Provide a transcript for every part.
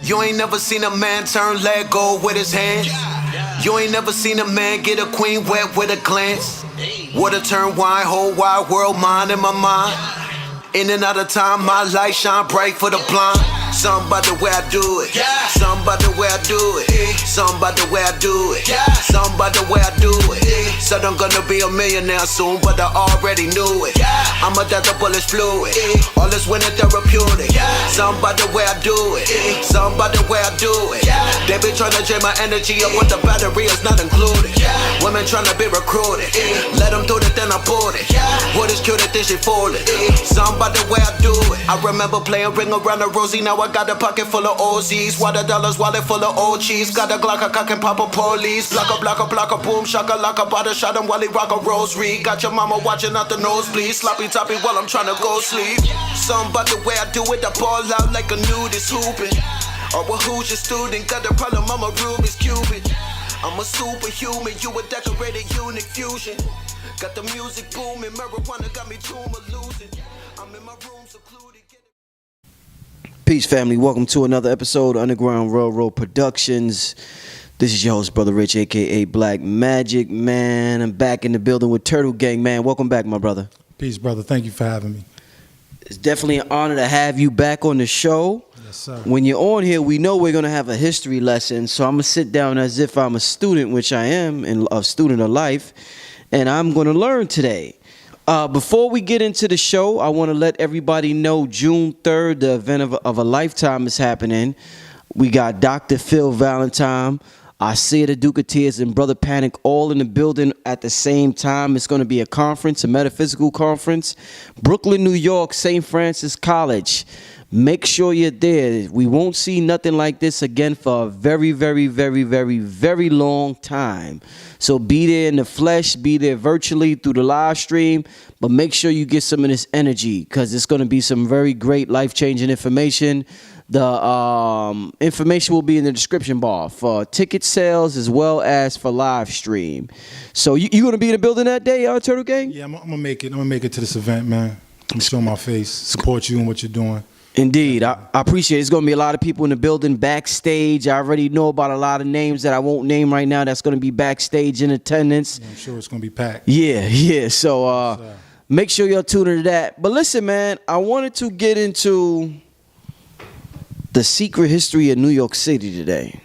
You ain't never seen a man turn leg gold with his hands. You ain't never seen a man get a queen wet with a glance. Water turn wine, whole wide world mine in my mind. In and out of time, my light shine bright for the blind. Something about the way I do it. Something about the way I do it. Something about the way I do it. Something about the way I do it. Said I'm gonna be a millionaire soon, but I already knew it. I'm a death, the bullet's fluid. All this winning therapeutic. Something about the way I do it. Something about the way I do it. They be trying to drain my energy up, but the battery is not included. Women trying to be recruited. Let them do it, then I bought it. What is cute, then she fooled it. Something about the way I do it. I remember playing ring around the rosy. Now I got a pocket full of OZs. Water dollars, wallet full of old cheese. Got a Glock, a cock and pop a police. Block a boom, shaka lock a bada shot him while he rock a rosary. Got your mama watching out the nosebleed. Sloppy toppy while I'm trying to go sleep. Something about the way I do it. I ball out like a nudist hooping. Or a who's your student? Got a problem, I'm a Rubik's Cupid. I'm a superhuman, you a decorated unique fusion. Got the music booming, marijuana got me tumor losing. I'm in my room secluded. Peace, family. Welcome to another episode of Underground Railroad Productions. This is your host, Brother Rich, a.k.a. Black Magic, man. I'm back in the building with Turtle Gang, man. Welcome back, my brother. Peace, brother. Thank you for having me. It's definitely an honor to have you back on the show. Yes, sir. When you're on here, we know we're going to have a history lesson, so I'm going to sit down as if I'm a student, which I am, and a student of life, and I'm going to learn today. Before we get into the show, I want to let everybody know June 3rd, the event of a lifetime is happening. We got Dr. Phil Valentine, Aseer The Duke, and Brother Panic all in the building at the same time. It's going to be a conference, a metaphysical conference. Brooklyn, New York, St. Francis College. Make sure you're there. We won't see nothing like this again for a very, very, very, very, very long time. So be there in the flesh, be there virtually through the live stream, but make sure you get some of this energy because it's going to be some very great life-changing information. The information will be in the description bar for ticket sales as well as for live stream. So you going to be in the building that day, Turtle Gang? Yeah, I'm gonna make it. I'm gonna make it to this event, man. I'm gonna show my face, support you and what you're doing. Indeed. I appreciate it. It's going to be a lot of people in the building backstage. I already know about a lot of names that I won't name right now that's going to be backstage in attendance. Yeah, I'm sure it's going to be packed. Yeah. So make sure you're tuned into that. But listen, man, I wanted to get into the secret history of New York City today.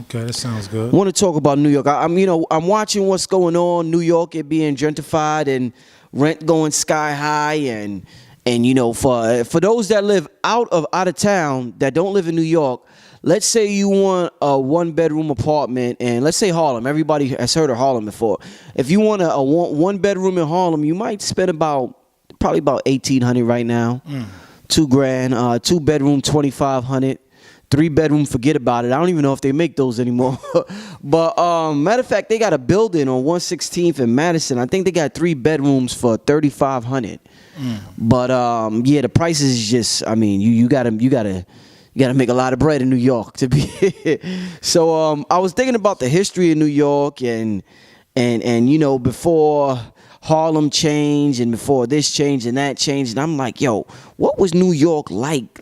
Okay, that sounds good. I want to talk about New York. I'm watching what's going on. New York, it being gentrified and rent going sky high and you know, for those that live out of town that don't live in New York, let's say you want a 1-bedroom apartment, and let's say Harlem. Everybody has heard of Harlem before. If you want a 1-bedroom in Harlem, you might spend probably about $1,800 right now. $2,000. 2-bedroom, $2,500. 3-bedroom, forget about it. I don't even know if they make those anymore. But matter of fact, they got a building on 116th in Madison. I think they got 3 bedrooms for $3,500. But yeah, the prices is just. I mean, you gotta make a lot of bread in New York to be. So I was thinking about the history of New York and you know, before Harlem changed and before this changed and that changed, and I'm like, yo, what was New York like?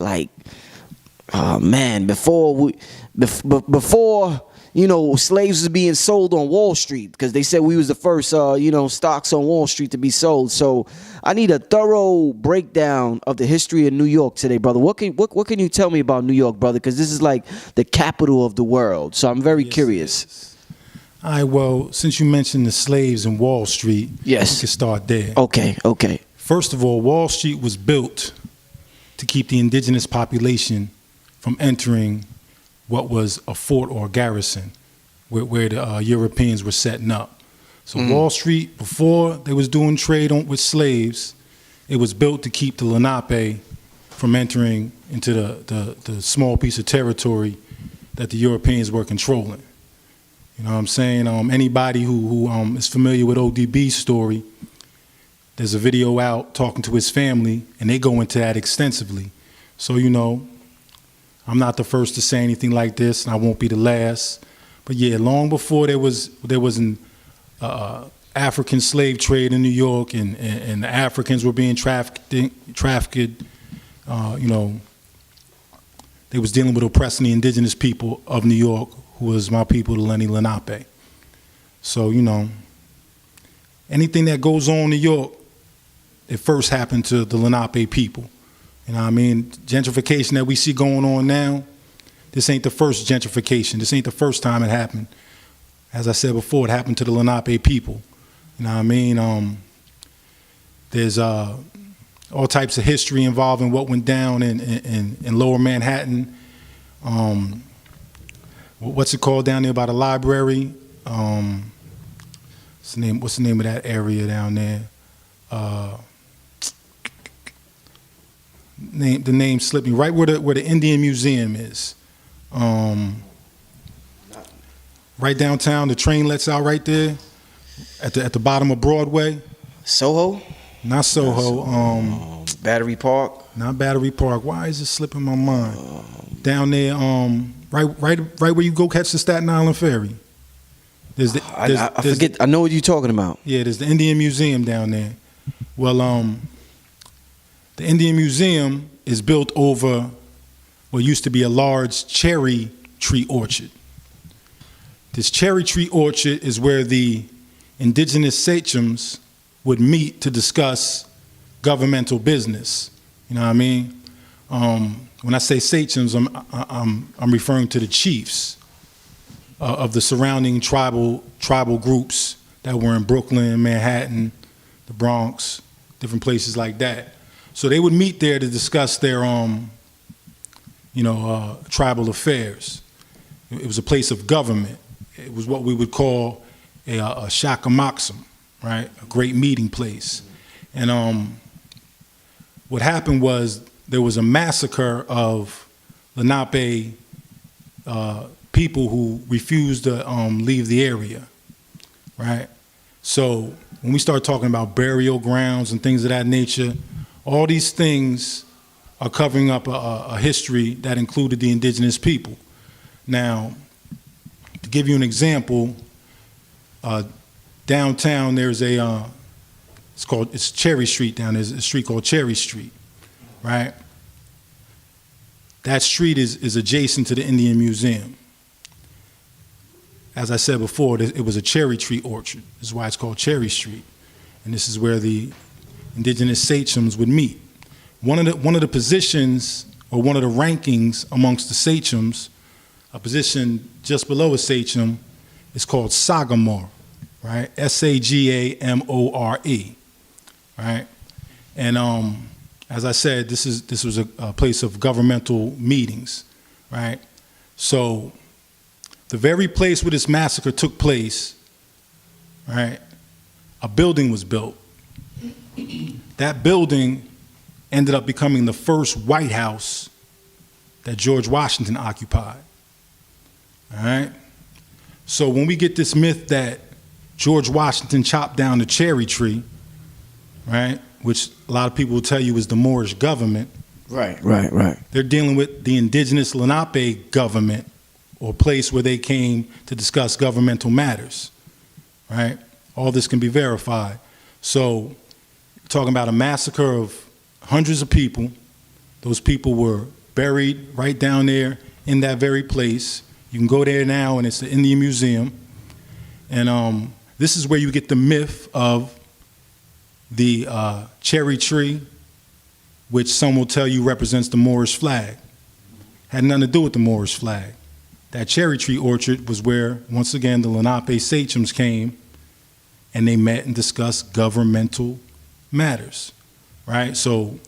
Man, before you know, slaves was being sold on Wall Street because they said we was the first, stocks on Wall Street to be sold. So I need a thorough breakdown of the history of New York today, brother. What can you tell me about New York, brother? Because this is like the capital of the world. So I'm very curious. All right, well, since you mentioned the slaves in Wall Street, yes, we can start there. Okay. First of all, Wall Street was built to keep the indigenous population from entering what was a fort or a garrison where the Europeans were setting up. So Wall Street, before they was doing trade with slaves, it was built to keep the Lenape from entering into the small piece of territory that the Europeans were controlling. You know what I'm saying? Anybody who is familiar with ODB's story, there's a video out talking to his family, and they go into that extensively. So, you know, I'm not the first to say anything like this, and I won't be the last. But yeah, long before there was an African slave trade in New York, and the Africans were being trafficked, they was dealing with oppressing the indigenous people of New York, who was my people, the Lenni Lenape. So, you know, anything that goes on in New York, it first happened to the Lenape people. You know what I mean? Gentrification that we see going on now, this ain't the first gentrification. This ain't the first time it happened. As I said before, it happened to the Lenape people. You know what I mean? There's all types of history involving what went down in Lower Manhattan. What's it called down there by the library? What's the name of that area down there? The name slipped me. Right where the Indian Museum is. Right downtown, the train lets out right there at the bottom of Broadway. Soho? Not Soho. Battery Park? Not Battery Park. Why is it slipping my mind? Down there, right where you go catch the Staten Island ferry. I forget. I know what you're talking about. Yeah, there's the Indian Museum down there. Well, the Indian Museum is built over what used to be a large cherry tree orchard. This cherry tree orchard is where the indigenous sachems would meet to discuss governmental business. You know what I mean? When I say sachems, I'm referring to the chiefs of the surrounding tribal groups that were in Brooklyn, Manhattan, the Bronx, different places like that. So they would meet there to discuss their tribal affairs. It was a place of government. It was what we would call a shakamaksim, right? A great meeting place. And what happened was there was a massacre of Lenape people who refused to leave the area, right? So when we start talking about burial grounds and things of that nature, all these things are covering up a history that included the indigenous people. Now, to give you an example, downtown there's it's Cherry Street down there. There's a street called Cherry Street, right? That street is adjacent to the Indian Museum. As I said before, it was a cherry tree orchard. This is why it's called Cherry Street. And this is where the indigenous sachems would meet. One of the positions, or one of the rankings amongst the sachems, a position just below a sachem, is called Sagamore, right? Sagamore, right? And as I said, this was a place of governmental meetings, right? So the very place where this massacre took place, right, a building was built. That building ended up becoming the first White House that George Washington occupied. All right? So when we get this myth that George Washington chopped down the cherry tree, right, which a lot of people will tell you is the Moorish government. Right. They're dealing with the indigenous Lenape government, or place where they came to discuss governmental matters, right? All this can be verified. So, talking about a massacre of hundreds of people. Those people were buried right down there in that very place. You can go there now, and it's the Indian Museum. And this is where you get the myth of the cherry tree, which some will tell you represents the Moorish flag. Had nothing to do with the Moorish flag. That cherry tree orchard was where, once again, the Lenape sachems came and they met and discussed governmental matters, right? So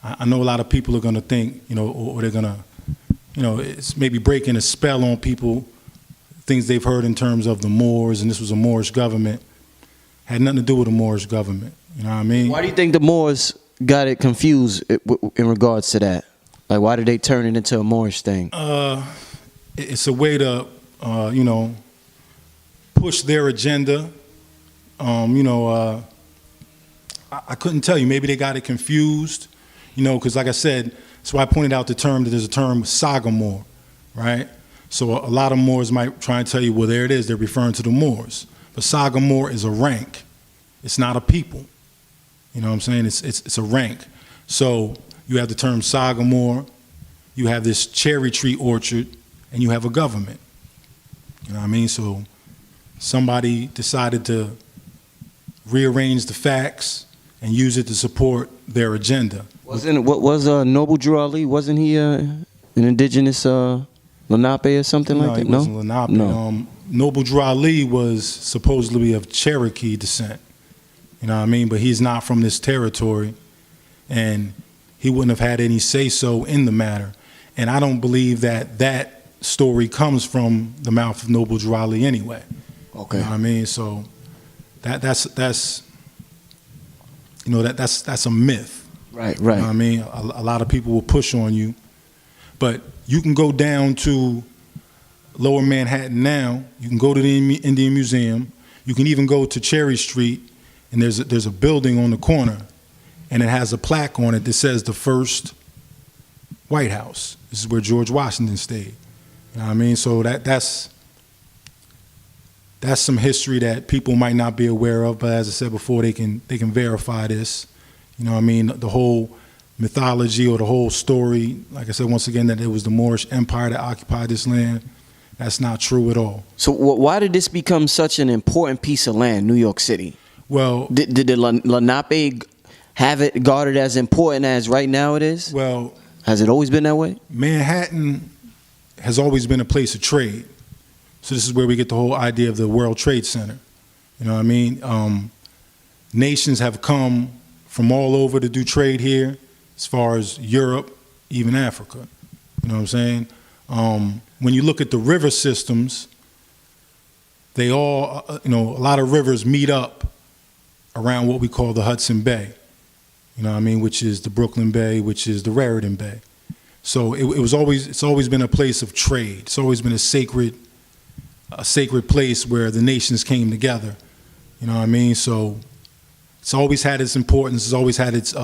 I know a lot of people are going to think, or they're going to, it's maybe breaking a spell on people, things they've heard in terms of the Moors, and this was a Moorish government. Had nothing to do with the Moorish government, you know what I mean? Why do you think the Moors got it confused in regards to that? Like, why did they turn it into a Moorish thing? It's a way to, push their agenda. I couldn't tell you. Maybe they got it confused, because like I said, that's why I pointed out the term, that there's a term Sagamore, right? So a lot of Moors might try and tell you, well, there it is, they're referring to the Moors. But Sagamore is a rank. It's not a people. You know what I'm saying? It's a rank. So you have the term Sagamore, you have this cherry tree orchard, and you have a government. You know what I mean? So somebody decided to rearrange the facts and use it to support their agenda. What was Noble Drew Ali? Wasn't he an indigenous Lenape or something like that? No, he wasn't Lenape. No. Noble Drew Ali was supposedly of Cherokee descent. You know what I mean? But he's not from this territory, and he wouldn't have had any say-so in the matter. And I don't believe that that story comes from the mouth of Noble Drew Ali anyway. Okay. You know what I mean? So that's a myth. Right. You know what I mean? A lot of people will push on you, but you can go down to Lower Manhattan now. You can go to the Indian Museum. You can even go to Cherry Street, and there's a building on the corner, and it has a plaque on it that says the first White House. This is where George Washington stayed. You know what I mean? So that's some history that people might not be aware of, but as I said before, they can verify this. You know what I mean? The whole mythology or the whole story, like I said once again, that it was the Moorish Empire that occupied this land, that's not true at all. So why did this become such an important piece of land, New York City? Well, did the Lenape have it guarded as important as right now it is? Well, has it always been that way? Manhattan has always been a place of trade. So this is where we get the whole idea of the World Trade Center. You know what I mean? Nations have come from all over to do trade here, as far as Europe, even Africa. You know what I'm saying? When you look at the river systems, they all, a lot of rivers meet up around what we call the Hudson Bay. You know what I mean? Which is the Brooklyn Bay, which is the Raritan Bay. So it's always been a place of trade. It's always been a sacred place where the nations came together. You know what I mean? So it's always had its importance. It's always had its,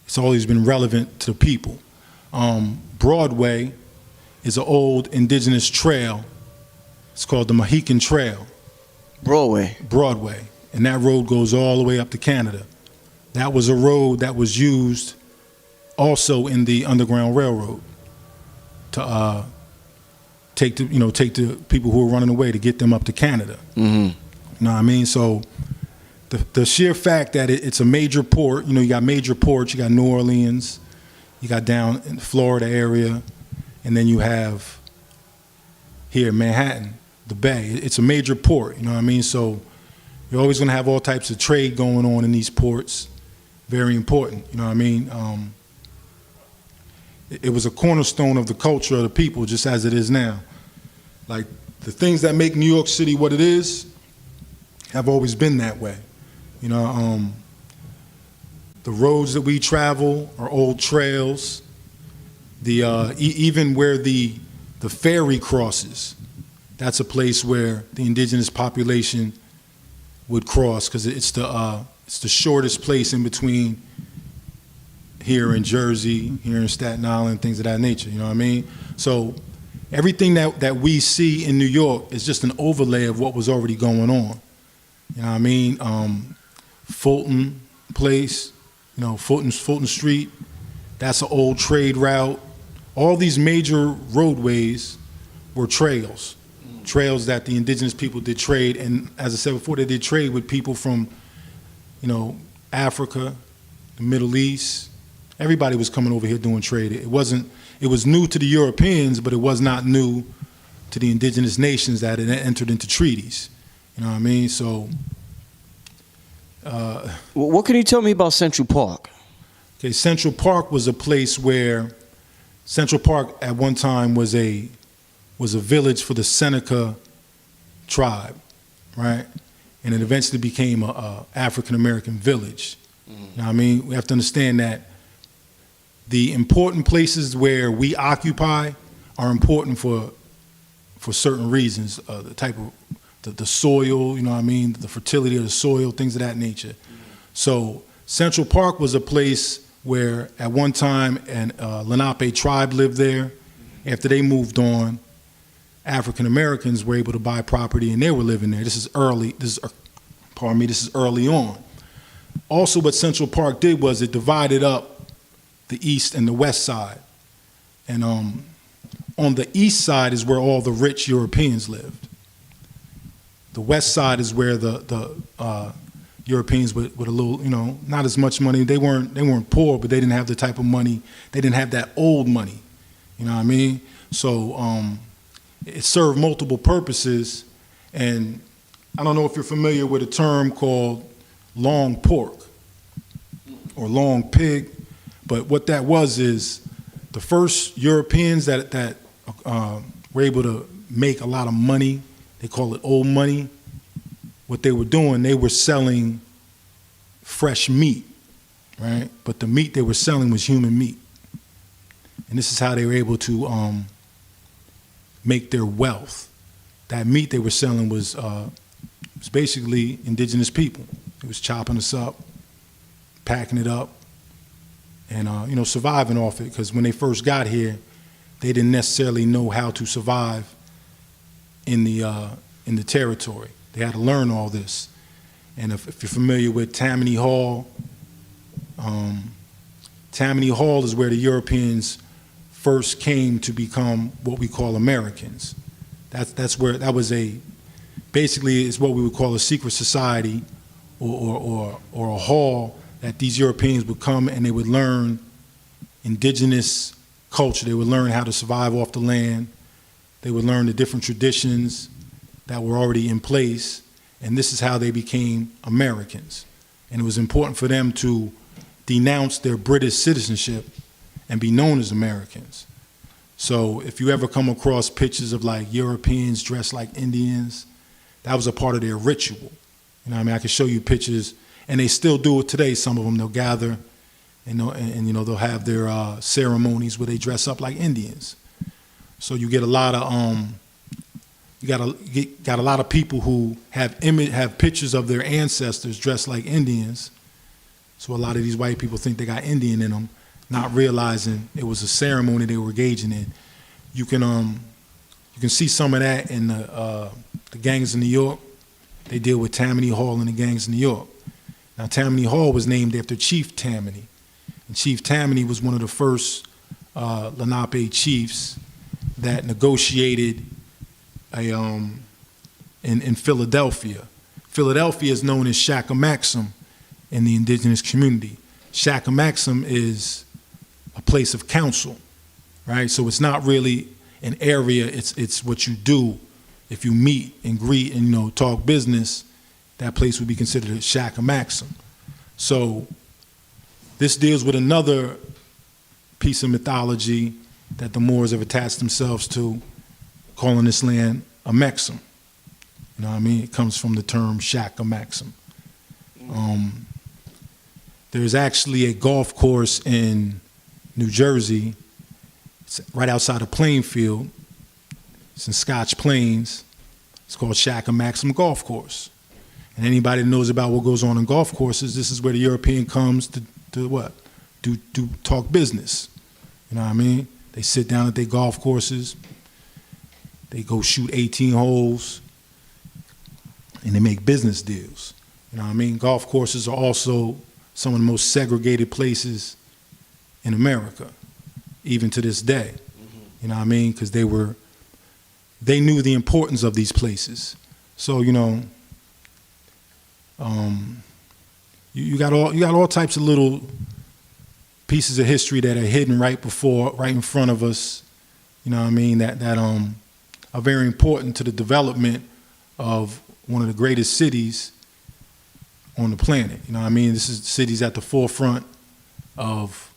it's always been relevant to the people. Broadway is an old indigenous trail. It's called the Mohican Trail. Broadway. And that road goes all the way up to Canada. That was a road that was used also in the Underground Railroad to take the people who were running away, to get them up to Canada. Mm-hmm. You know what I mean? So the sheer fact that it's a major port, you got major ports, you got New Orleans, you got down in the Florida area, and then you have here Manhattan, the Bay. It's a major port, you know what I mean? So you're always going to have all types of trade going on in these ports. Very important, you know what I mean? It was a cornerstone of the culture of the people, just as it is now. Like, the things that make New York City what it is have always been that way. You know, the roads that we travel are old trails. Even where the ferry crosses, that's a place where the indigenous population would cross, because it's the shortest place in between here in Jersey, here in Staten Island, things of that nature, you know what I mean? So everything that we see in New York is just an overlay of what was already going on. You know what I mean? Fulton Place, Fulton Street, that's an old trade route. All these major roadways were trails that the indigenous people did trade, and as I said before, they did trade with people from, Africa, the Middle East. Everybody was coming over here doing trade. It was new to the Europeans, but it was not new to the indigenous nations that had entered into treaties. You know what I mean? So what can you tell me about Central Park? Okay, Central Park was a place where Central Park at one time was a village for the Seneca tribe, right? And it eventually became a African American village. You know what I mean? We have to understand that the important places where we occupy are important for certain reasons. The type of the soil, you know what I mean? The fertility of the soil, things of that nature. So Central Park was a place where at one time an Lenape tribe lived there. After they moved on, African Americans were able to buy property and they were living there. This is early on. Also, what Central Park did was it divided up the east and the west side. And on the east side is where all the rich Europeans lived. The west side is where the Europeans with a little, not as much money. They weren't poor, but they didn't have the type of money. They didn't have that old money. You know what I mean? So it served multiple purposes. And I don't know if you're familiar with a term called long pork or long pig, but what that was is the first Europeans that were able to make a lot of money, they call it old money. What they were doing, they were selling fresh meat, right? But the meat they were selling was human meat. And this is how they were able to make their wealth. That meat they were selling was basically indigenous people. It was chopping us up, packing it up, and surviving off it. Because when they first got here, they didn't necessarily know how to survive in the territory. They had to learn all this. And if you're familiar with Tammany Hall, Tammany Hall is where the Europeans first came to become what we call Americans. That's where that was basically it's what we would call a secret society or a hall that these Europeans would come and they would learn indigenous culture. They would learn how to survive off the land. They would learn the different traditions that were already in place, and this is how they became Americans. And it was important for them to denounce their British citizenship and be known as Americans. So if you ever come across pictures of like Europeans dressed like Indians, that was a part of their ritual. You know what I mean? I can show you pictures, and they still do it today. Some of them, they'll gather, and they'll have their ceremonies where they dress up like Indians. So you get a lot of got a lot of people who have pictures of their ancestors dressed like Indians. So a lot of these white people think they got Indian in them, not realizing it was a ceremony they were engaging in. You can see some of that in the gangs of New York. They deal with Tammany Hall and the gangs of New York. Now Tammany Hall was named after Chief Tammany, and Chief Tammany was one of the first Lenape chiefs that negotiated in Philadelphia. Philadelphia is known as Shakamaksim in the indigenous community. Shakamaksim is a place of counsel, right? So it's not really an area, it's what you do. If you meet and greet and talk business, that place would be considered a Shakamaksim. So this deals with another piece of mythology that the Moors have attached themselves to, calling this land a Maxim. You know what I mean? It comes from the term Shakamaksim. There's actually a golf course in New Jersey. It's right outside of Plainfield. It's in Scotch Plains. It's called Shakamaksim Golf Course. And anybody that knows about what goes on in golf courses, this is where the European comes to what? Do talk business. You know what I mean? They sit down at their golf courses. They go shoot 18 holes, and they make business deals. You know what I mean? Golf courses are also some of the most segregated places in America, even to this day. You know what I mean? Because they knew the importance of these places. So you got all types of little pieces of history that are hidden right in front of us. You know what I mean? That are very important to the development of one of the greatest cities on the planet. You know what I mean? This is cities at the forefront of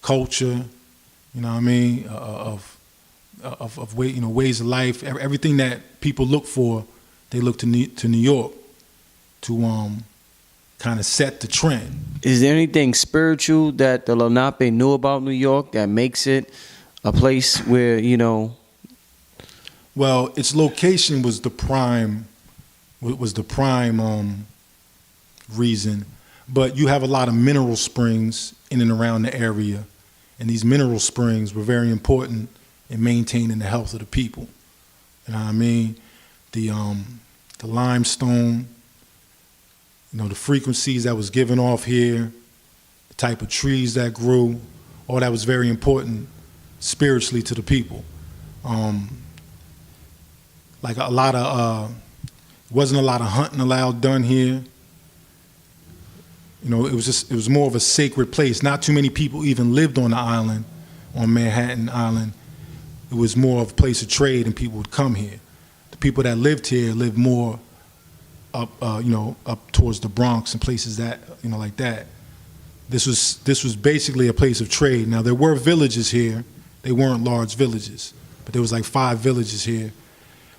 culture, you know what I mean, of ways of life. Everything that people look for, they look to New York to kind of set the trend. Is there anything spiritual that the Lenape knew about New York that makes it a place where, Well, its location was the prime reason, but you have a lot of mineral springs in and around the area, and these mineral springs were very important in maintaining the health of the people. You know what I mean? The limestone, the frequencies that was given off here, the type of trees that grew, all that was very important spiritually to the people. Like a lot of, wasn't a lot of hunting allowed done here. You know, it was more of a sacred place. Not too many people even lived on the island, on Manhattan Island. It was more of a place of trade, and people would come here. The people that lived here lived more up, you know, up towards the Bronx and places that, you know, like that. This was basically a place of trade. Now, there were villages here. They weren't large villages, but there was like 5 villages here.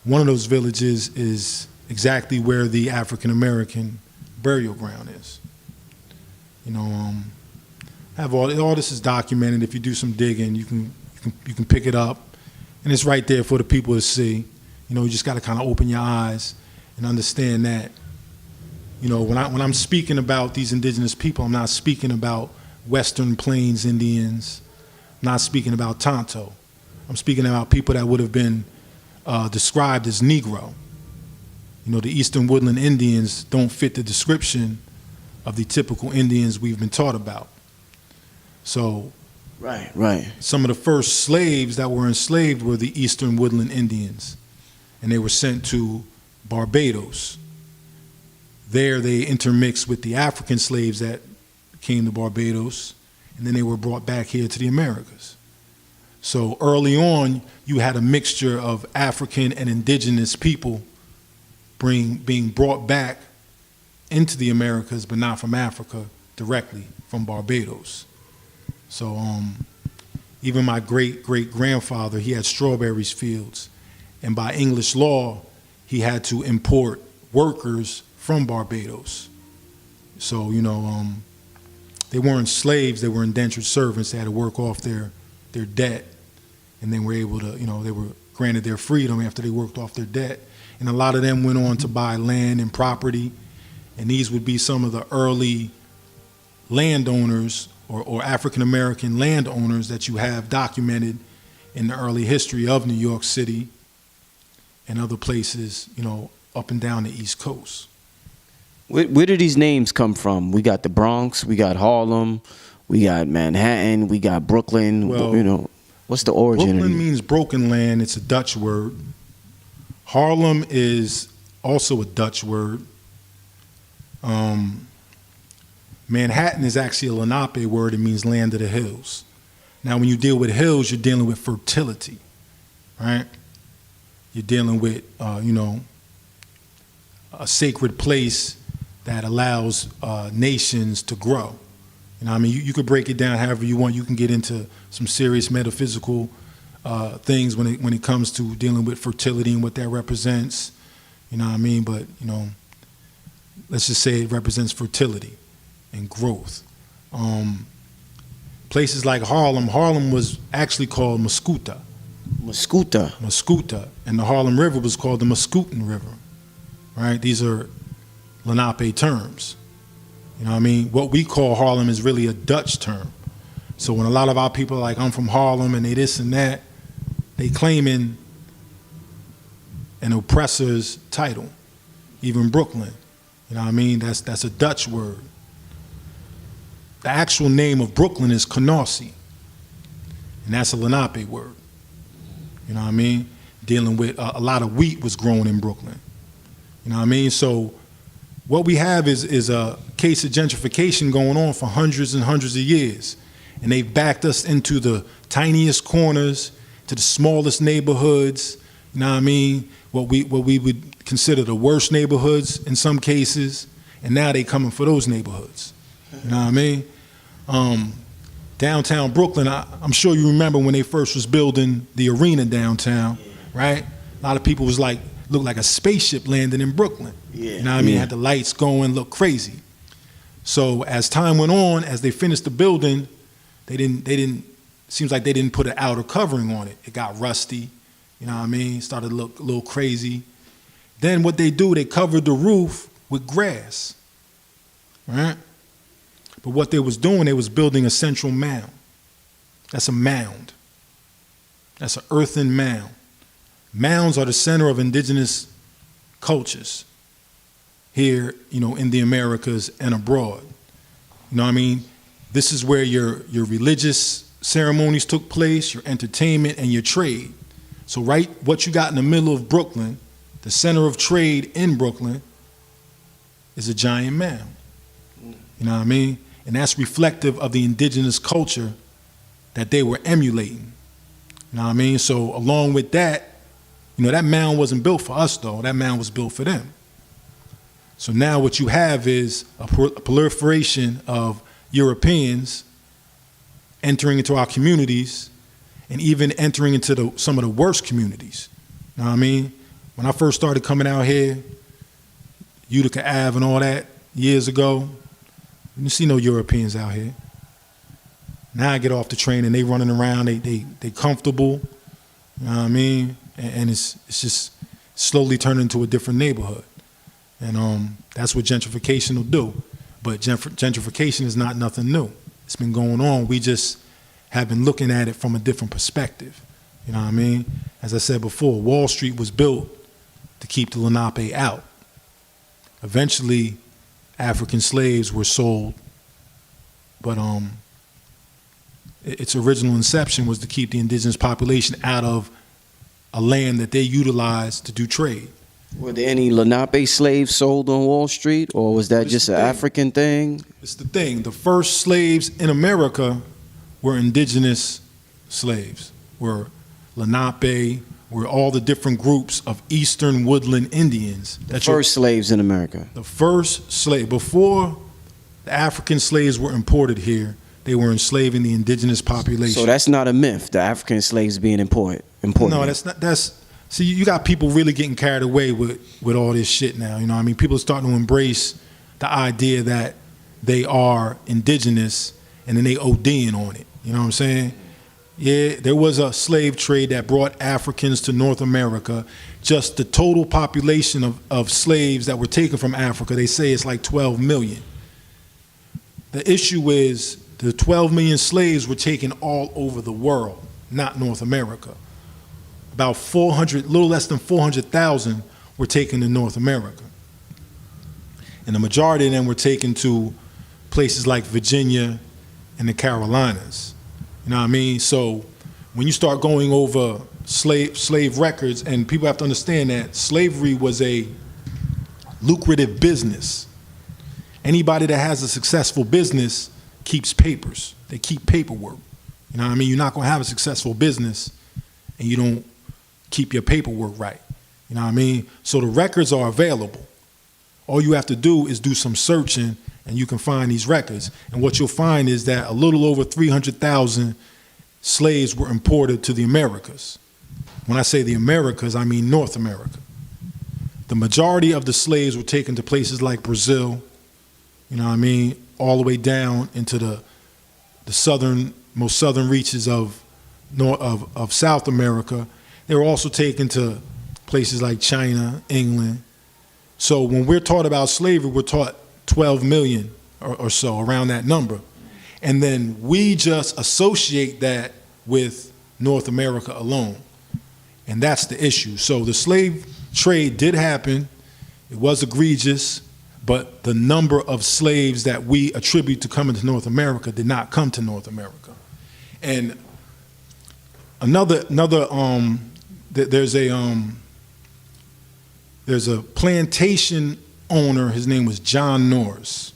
One of those villages is exactly where the African-American burial ground is. You know, have all this is documented. If you do some digging, you can pick it up, and it's right there for the people to see. You know, you just got to kind of open your eyes and understand that. You know, when I'm speaking about these indigenous people, I'm not speaking about Western Plains Indians. I'm not speaking about Tonto. I'm speaking about people that would have been described as Negro. You know, the Eastern Woodland Indians don't fit the description of the typical Indians we've been taught about. So, right. some of the first slaves that were enslaved were the Eastern Woodland Indians, and they were sent to Barbados. There they intermixed with the African slaves that came to Barbados, and then they were brought back here to the Americas. So early on, you had a mixture of African and indigenous people being brought back into the Americas, but not from Africa directly, from Barbados. So even my great-great-grandfather, he had strawberries fields, and by English law, he had to import workers from Barbados. So, you know, they weren't slaves, they were indentured servants. They had to work off their debt, and then were able to, you know, they were granted their freedom after they worked off their debt. And a lot of them went on to buy land and property, and these would be some of the early landowners or African-American landowners that you have documented in the early history of New York City and other places, you know, up and down the East Coast. Where do these names come from? We got the Bronx, we got Harlem, we got Manhattan, we got Brooklyn. Well, you know, what's the origin? Brooklyn means broken land. It's a Dutch word. Harlem is also a Dutch word. Manhattan is actually a Lenape word. It means land of the hills. Now, when you deal with hills, you're dealing with fertility, right? You're dealing with, you know, a sacred place that allows nations to grow. You know what I mean? You could break it down however you want. You can get into some serious metaphysical things when it comes to dealing with fertility and what that represents. You know what I mean? But, you know, let's just say it represents fertility and growth. Places like Harlem was actually called Muscuta. Muscuta. And the Harlem River was called the Muscootin River, right? These are Lenape terms. You know what I mean? What we call Harlem is really a Dutch term. So when a lot of our people are like, I'm from Harlem and they this and that, they claiming an oppressor's title. Even Brooklyn, you know what I mean? That's a Dutch word. The actual name of Brooklyn is Canarsie, and that's a Lenape word. You know what I mean? Dealing with a lot of wheat was grown in Brooklyn. You know what I mean? So what we have is a case of gentrification going on for hundreds and hundreds of years, and they've backed us into the tiniest corners, to the smallest neighborhoods. You know what I mean? What we would consider the worst neighborhoods in some cases, and now they coming for those neighborhoods. You know what I mean? Downtown Brooklyn, I'm sure you remember when they first was building the arena downtown, right? A lot of people was like, looked like a spaceship landing in Brooklyn. Yeah. You know what I mean? Had the lights going, looked crazy. So as time went on, as they finished the building, they didn't, seems like they didn't put an outer covering on it. It got rusty, you know what I mean? Started to look a little crazy. Then what they do, they covered the roof with grass, right? But what they was doing, they was building a central mound. That's a mound. That's an earthen mound. Mounds are the center of indigenous cultures here, you know, in the Americas and abroad. You know what I mean? This is where your religious ceremonies took place, your entertainment, and your trade. So right, what you got in the middle of Brooklyn, the center of trade in Brooklyn, is a giant mound. You know what I mean? And that's reflective of the indigenous culture that they were emulating. You know what I mean? So along with that, you know, that mound wasn't built for us though, that mound was built for them. So now what you have is a proliferation of Europeans entering into our communities and even entering into some of the worst communities. You know what I mean? When I first started coming out here, Utica Ave and all that years ago, you didn't see no Europeans out here. Now I get off the train and they running around, they comfortable, you know what I mean? And it's just slowly turning into a different neighborhood. And that's what gentrification will do. But gentrification is not nothing new. It's been going on. We just have been looking at it from a different perspective. You know what I mean? As I said before, Wall Street was built to keep the Lenape out. Eventually, African slaves were sold, but its original inception was to keep the indigenous population out of a land that they utilized to do trade. Were there any Lenape slaves sold on Wall Street, or was that just an African thing? It's the thing. The first slaves in America were indigenous slaves, were Lenape, were all the different groups of Eastern woodland Indians. The first slaves in America. The first slave. Before the African slaves were imported here, they were enslaving the indigenous population. So that's not a myth, the African slaves being imported. No, that's not. See, you got people really getting carried away with all this shit now. You know what I mean? People are starting to embrace the idea that they are indigenous and then they ODing on it. You know what I'm saying? Yeah, there was a slave trade that brought Africans to North America. Just the total population of slaves that were taken from Africa, they say it's like 12 million. The issue is the 12 million slaves were taken all over the world, not North America. About 400, little less than 400,000 were taken to North America. And the majority of them were taken to places like Virginia and the Carolinas. You know what I mean? So when you start going over slave records, and people have to understand that slavery was a lucrative business. Anybody that has a successful business keeps papers. They keep paperwork. You know what I mean? You're not going to have a successful business and you don't keep your paperwork right. You know what I mean? So the records are available. All you have to do is do some searching and you can find these records. And what you'll find is that a little over 300,000 slaves were imported to the Americas. When I say the Americas, I mean North America. The majority of the slaves were taken to places like Brazil, you know what I mean, all the way down into the most southern reaches of South America. They were also taken to places like China, England. So when we're taught about slavery, we're taught 12 million or so, around that number. And then we just associate that with North America alone. And that's the issue. So the slave trade did happen. It was egregious, but the number of slaves that we attribute to coming to North America did not come to North America. And there's a plantation owner, his name was John Norris.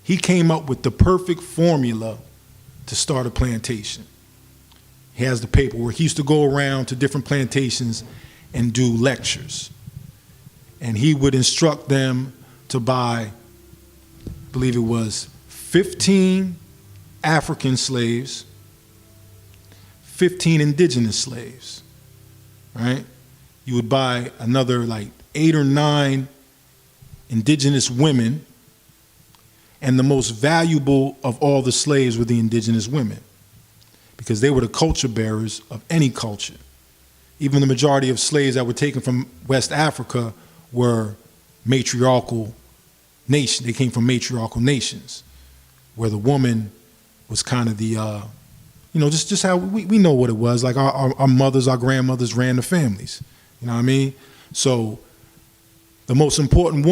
He came up with the perfect formula to start a plantation. He has the paperwork. He used to go around to different plantations and do lectures. And he would instruct them to buy, I believe it was 15 African slaves, 15 indigenous slaves, right? You would buy another like 8 or 9 indigenous women, and the most valuable of all the slaves were the indigenous women, because they were the culture bearers of any culture. Even the majority of slaves that were taken from West Africa were matriarchal nations. They came from matriarchal nations, where the woman was kind of the, just how we know what it was. Like our mothers, our grandmothers ran the families. You know what I mean? So the most important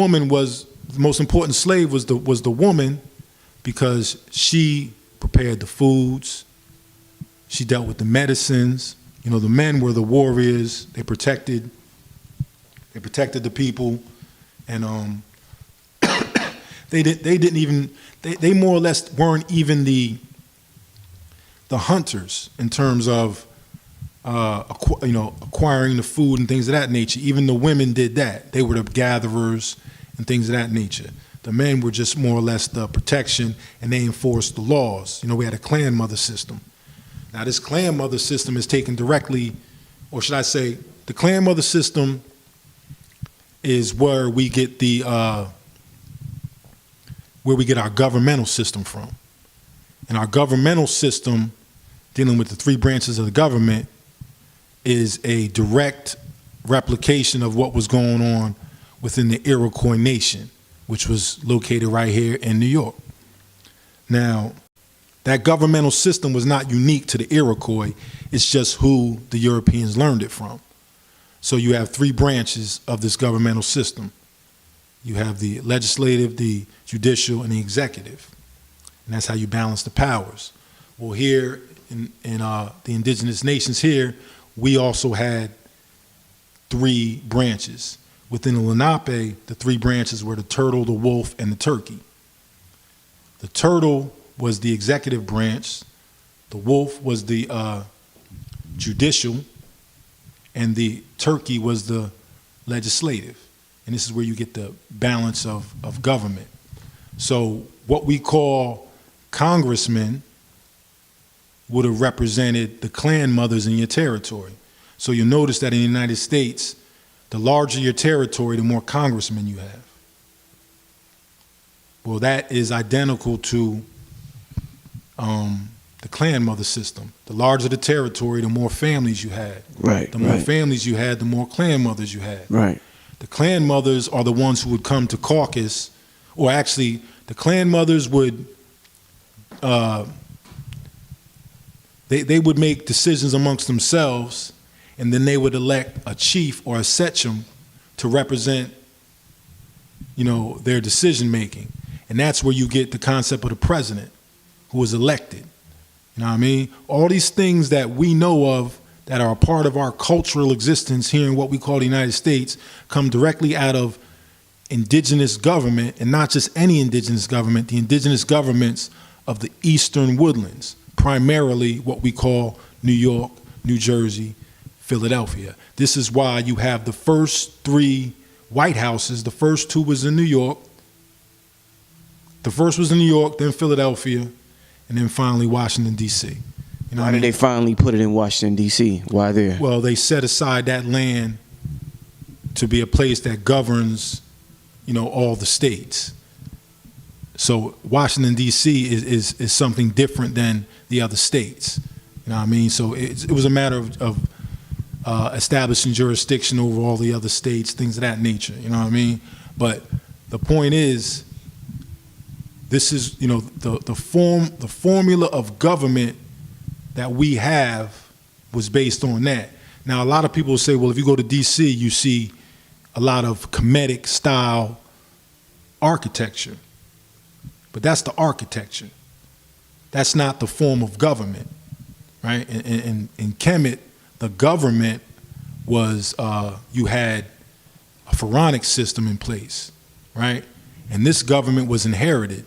slave was the woman, because she prepared the foods, She dealt with the medicines. You know, the men were the warriors. They protected the people, and they more or less weren't even the hunters in terms of acquiring the food and things of that nature. Even the women did that. They were the gatherers and things of that nature. The men were just more or less the protection, and they enforced the laws. You know, we had a clan mother system. Now, this clan mother system is taken directly, or should I say, the clan mother system is where we get our governmental system from. And our governmental system, dealing with the three branches of the government, is a direct replication of what was going on within the Iroquois Nation, which was located right here in New York. Now, that governmental system was not unique to the Iroquois. It's just who the Europeans learned it from. So you have three branches of this governmental system. You have the legislative, the judicial, and the executive. And that's how you balance the powers. Well, here in the indigenous nations here, we also had three branches. Within the Lenape, the three branches were the turtle, the wolf, and the turkey. The turtle was the executive branch, the wolf was the judicial, and the turkey was the legislative. And this is where you get the balance of government. So what we call congressmen would have represented the clan mothers in your territory. So you'll notice that in the United States, the larger your territory, the more congressmen you have. Well, that is identical to the clan mother system. The larger the territory, the more families you had. Right. The more families you had, the more clan mothers you had. Right. The clan mothers are the ones who would come to caucus, or actually, the clan mothers would they would make decisions amongst themselves, and then they would elect a chief or a sechem to represent, you know, their decision making. And that's where you get the concept of the president, who was elected. You know what I mean? All these things that we know of that are a part of our cultural existence here in what we call the United States come directly out of indigenous government, and not just any indigenous government, the indigenous governments of the eastern woodlands, primarily what we call New York, New Jersey, Philadelphia. This is why you have the first three White Houses. The first two was in New York. The first was in New York, then Philadelphia, and then finally Washington, D.C. You know Why did they finally put it in Washington, D.C.? Why there? Well, they set aside that land to be a place that governs, you know, all the states. So Washington, D.C. is something different than the other states. You know what I mean? So it was a matter of establishing jurisdiction over all the other states, things of that nature. You know what I mean? But the point is, this is, you know, the formula of government that we have was based on that. Now, a lot of people say, well, if you go to D.C., you see a lot of Kemetic style architecture. But that's the architecture. That's not the form of government, right? In Kemet, the government was, you had a pharaonic system in place, right? And this government was inherited.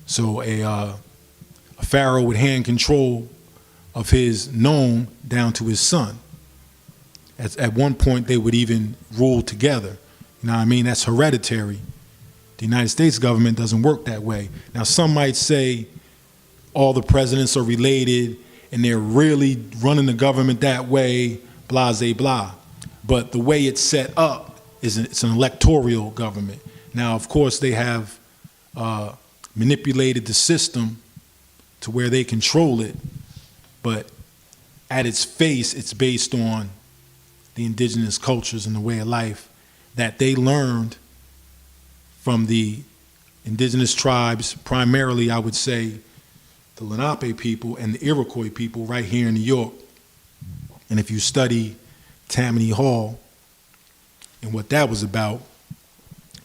So a pharaoh would hand control of his nome down to his son. At one point, they would even rule together. You know what I mean? That's hereditary. The United States government doesn't work that way. Now, some might say all the presidents are related and they're really running the government that way, blah, blah, blah. But the way it's set up is it's an electoral government. Now, of course, they have manipulated the system to where they control it, but at its face, it's based on the indigenous cultures and the way of life that they learned from the indigenous tribes, primarily, I would say, the Lenape people and the Iroquois people right here in New York. And if you study Tammany Hall and what that was about,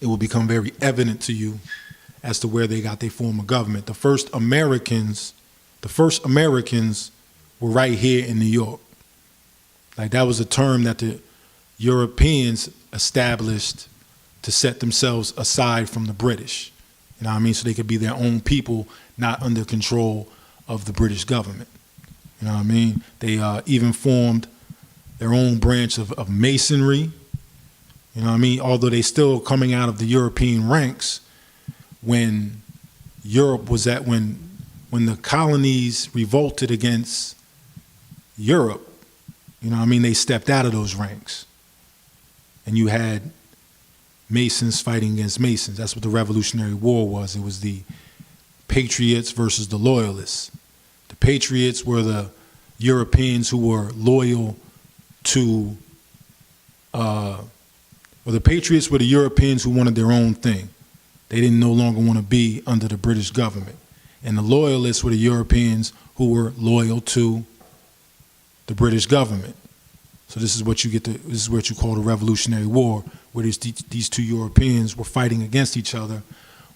it will become very evident to you as to where they got their form of government. The first Americans were right here in New York. Like that was a term that the Europeans established to set themselves aside from the British. You know what I mean? So they could be their own people, not under control of the British government. You know what I mean? They even formed their own branch of masonry. You know what I mean? Although they still coming out of the European ranks, when Europe was when the colonies revolted against Europe, you know what I mean, they stepped out of those ranks. And you had Masons fighting against Masons. That's what the Revolutionary War was. It was the patriots versus the loyalists. The patriots were the Europeans who were loyal to, or the patriots were the Europeans who wanted their own thing. They didn't no longer want to be under the British government. And the loyalists were the Europeans who were loyal to the British government. So this is what you get to, this is what you call the Revolutionary War, where these two Europeans were fighting against each other.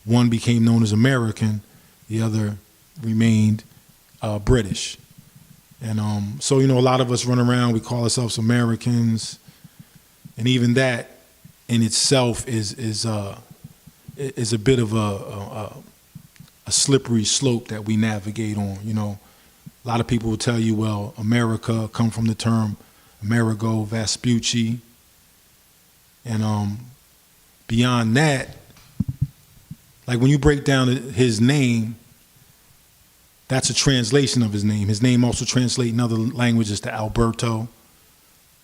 One became known as American, the other remained British. And so, you know, a lot of us run around, we call ourselves Americans, and even that in itself is a bit of a slippery slope that we navigate on. You know, a lot of people will tell you, well, America come from the term Amerigo Vespucci, and beyond that, like when you break down his name, that's a translation of his name. His name also translates in other languages to Alberto.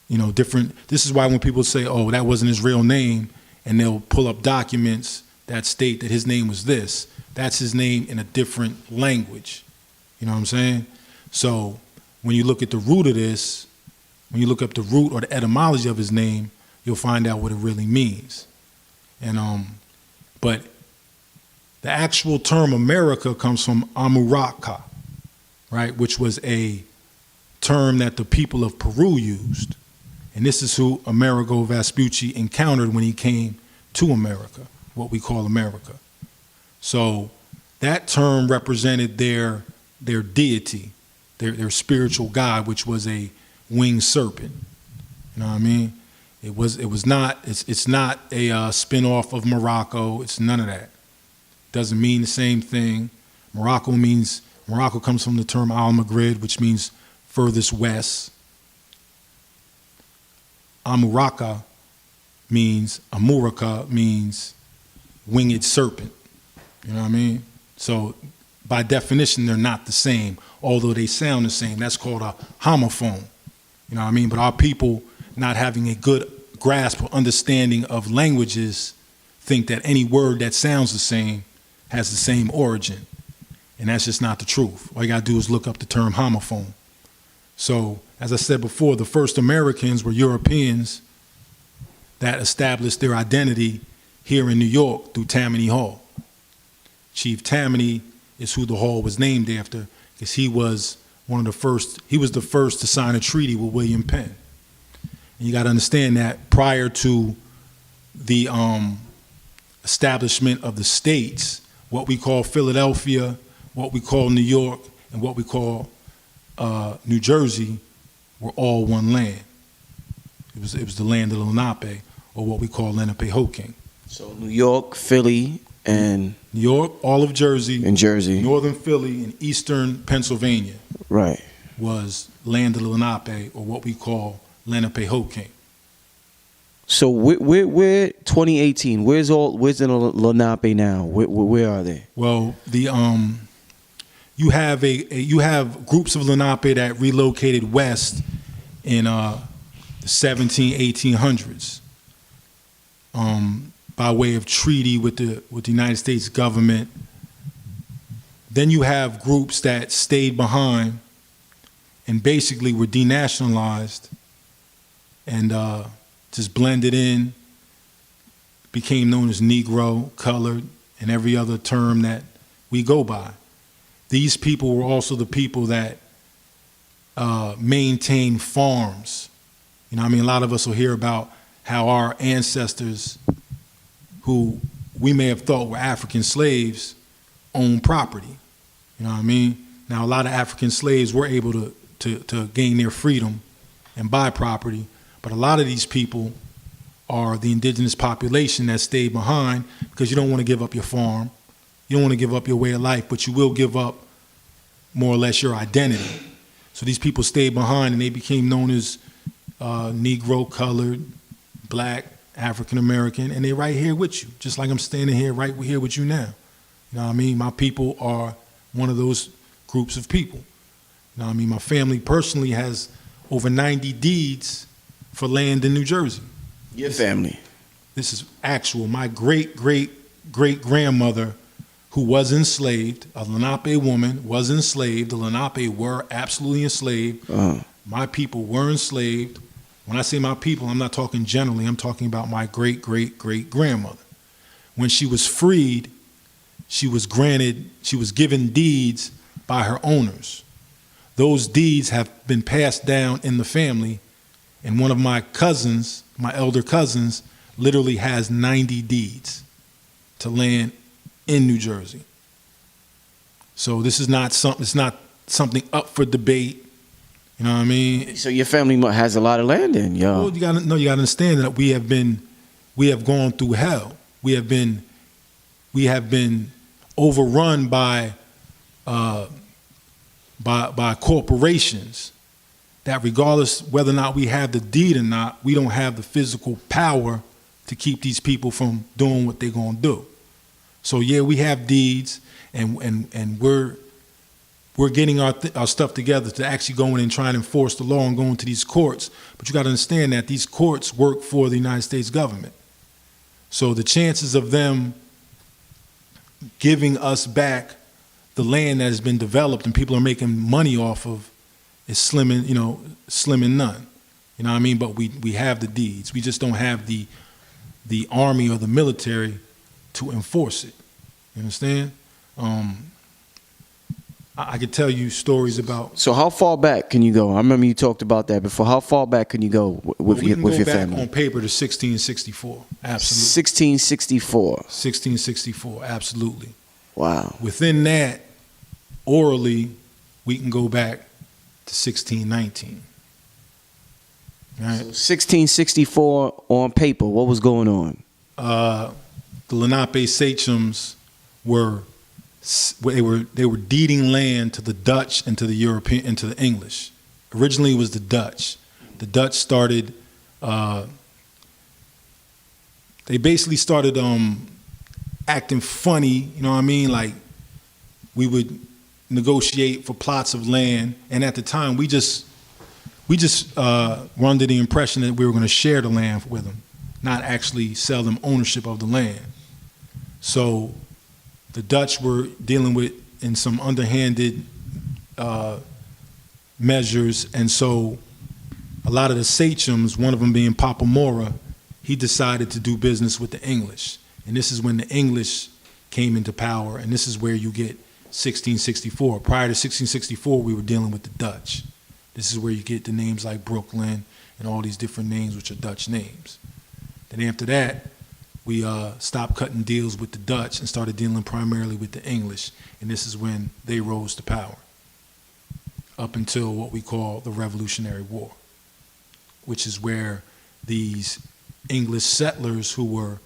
You know, different. This is why when people say, oh, that wasn't his real name, and they'll pull up documents that state that his name was this, that's his name in a different language. You know what I'm saying? So when you look at the root of this, when you look up the root or the etymology of his name, you'll find out what it really means. And but the actual term America comes from Amuraka, right, which was a term that the people of Peru used. And this is who Amerigo Vespucci encountered when he came to America, what we call America. So that term represented their deity, their spiritual god, which was a winged serpent. You know what I mean? It's not a spin-off of Morocco. It's none of that. Doesn't mean the same thing. Morocco comes from the term al-Maghrib, which means furthest west. Amuraka means winged serpent. You know what I mean? So by definition, they're not the same, although they sound the same. That's called a homophone. You know what I mean? But our people, not having a good grasp or understanding of languages, think that any word that sounds the same has the same origin. And that's just not the truth. All you gotta do is look up the term homophone. So, as I said before, the first Americans were Europeans that established their identity here in New York through Tammany Hall. Chief Tammany is who the hall was named after, because he was the first to sign a treaty with William Penn. And you got to understand that prior to the establishment of the states, what we call Philadelphia, what we call New York, and what we call New Jersey were all one land. It was the land of the Lenape, or what we call Lenapehoking. So New York, Philly, and New York, all of Jersey, and Jersey, northern Philly, and eastern Pennsylvania, right, was land of the Lenape, or what we call Lenapehoking. So we're 2018. Where's the Lenape now? Where are they? Well, you have groups of Lenape that relocated west in the 1800s by way of treaty with the United States government. Then you have groups that stayed behind and basically were denationalized and just blended in, became known as Negro, colored, and every other term that we go by. These people were also the people that maintained farms. You know what I mean? A lot of us will hear about how our ancestors, who we may have thought were African slaves, owned property. You know what I mean? Now, a lot of African slaves were able to to gain their freedom and buy property. But a lot of these people are the indigenous population that stayed behind because you don't want to give up your farm. You don't want to give up your way of life, but you will give up more or less your identity. So these people stayed behind and they became known as Negro, colored, black, African American, and they're right here with you, just like I'm standing here right here with you now. You know what I mean? My people are one of those groups of people. You know what I mean? My family personally has over 90 deeds for land in New Jersey. Your family? This is actual. My great-great-great-grandmother, who was enslaved, a Lenape woman, was enslaved. The Lenape were absolutely enslaved. My people were enslaved. When I say my people, I'm not talking generally. I'm talking about my great-great-great-grandmother. When she was freed, she was given deeds by her owners. Those deeds have been passed down in the family, and one of my cousins, my elder cousins, literally has 90 deeds to land in New Jersey. So this is not something, it's not something up for debate. You know what I mean? So your family has a lot of land in, yo. Well, you gotta understand that we have gone through hell. We have been overrun by corporations that, regardless whether or not we have the deed or not, we don't have the physical power to keep these people from doing what they're gonna do. So yeah, we have deeds, and we're getting our stuff together to actually go in and try and enforce the law and go into these courts. But you got to understand that these courts work for the United States government. So the chances of them giving us back the land that has been developed and people are making money off of is slim and none. You know what I mean? But we have the deeds. We just don't have the army or the military to enforce it. You understand? I could tell you stories about. So how far back can you go? I remember you talked about that before. How far back can you go with your family? On paper to 1664, absolutely. 1664. 1664, absolutely. Wow. Within that, orally, we can go back to 1619. All right. So 1664 on paper. What was going on? The Lenape sachems were deeding land to the Dutch and to the European and to the English. Originally, it was the Dutch. The Dutch started. They basically started acting funny. You know what I mean? Like, we would negotiate for plots of land, and at the time, we just were under the impression that we were going to share the land with them, not actually sell them ownership of the land. So the Dutch were dealing with in some underhanded measures, and so a lot of the sachems, one of them being Papa Mora, he decided to do business with the English. And this is when the English came into power, and this is where you get 1664. Prior to 1664, we were dealing with the Dutch. This is where you get the names like Brooklyn and all these different names which are Dutch names. Then after that, we stopped cutting deals with the Dutch and started dealing primarily with the English. And this is when they rose to power, up until what we call the Revolutionary War, which is where these English settlers who were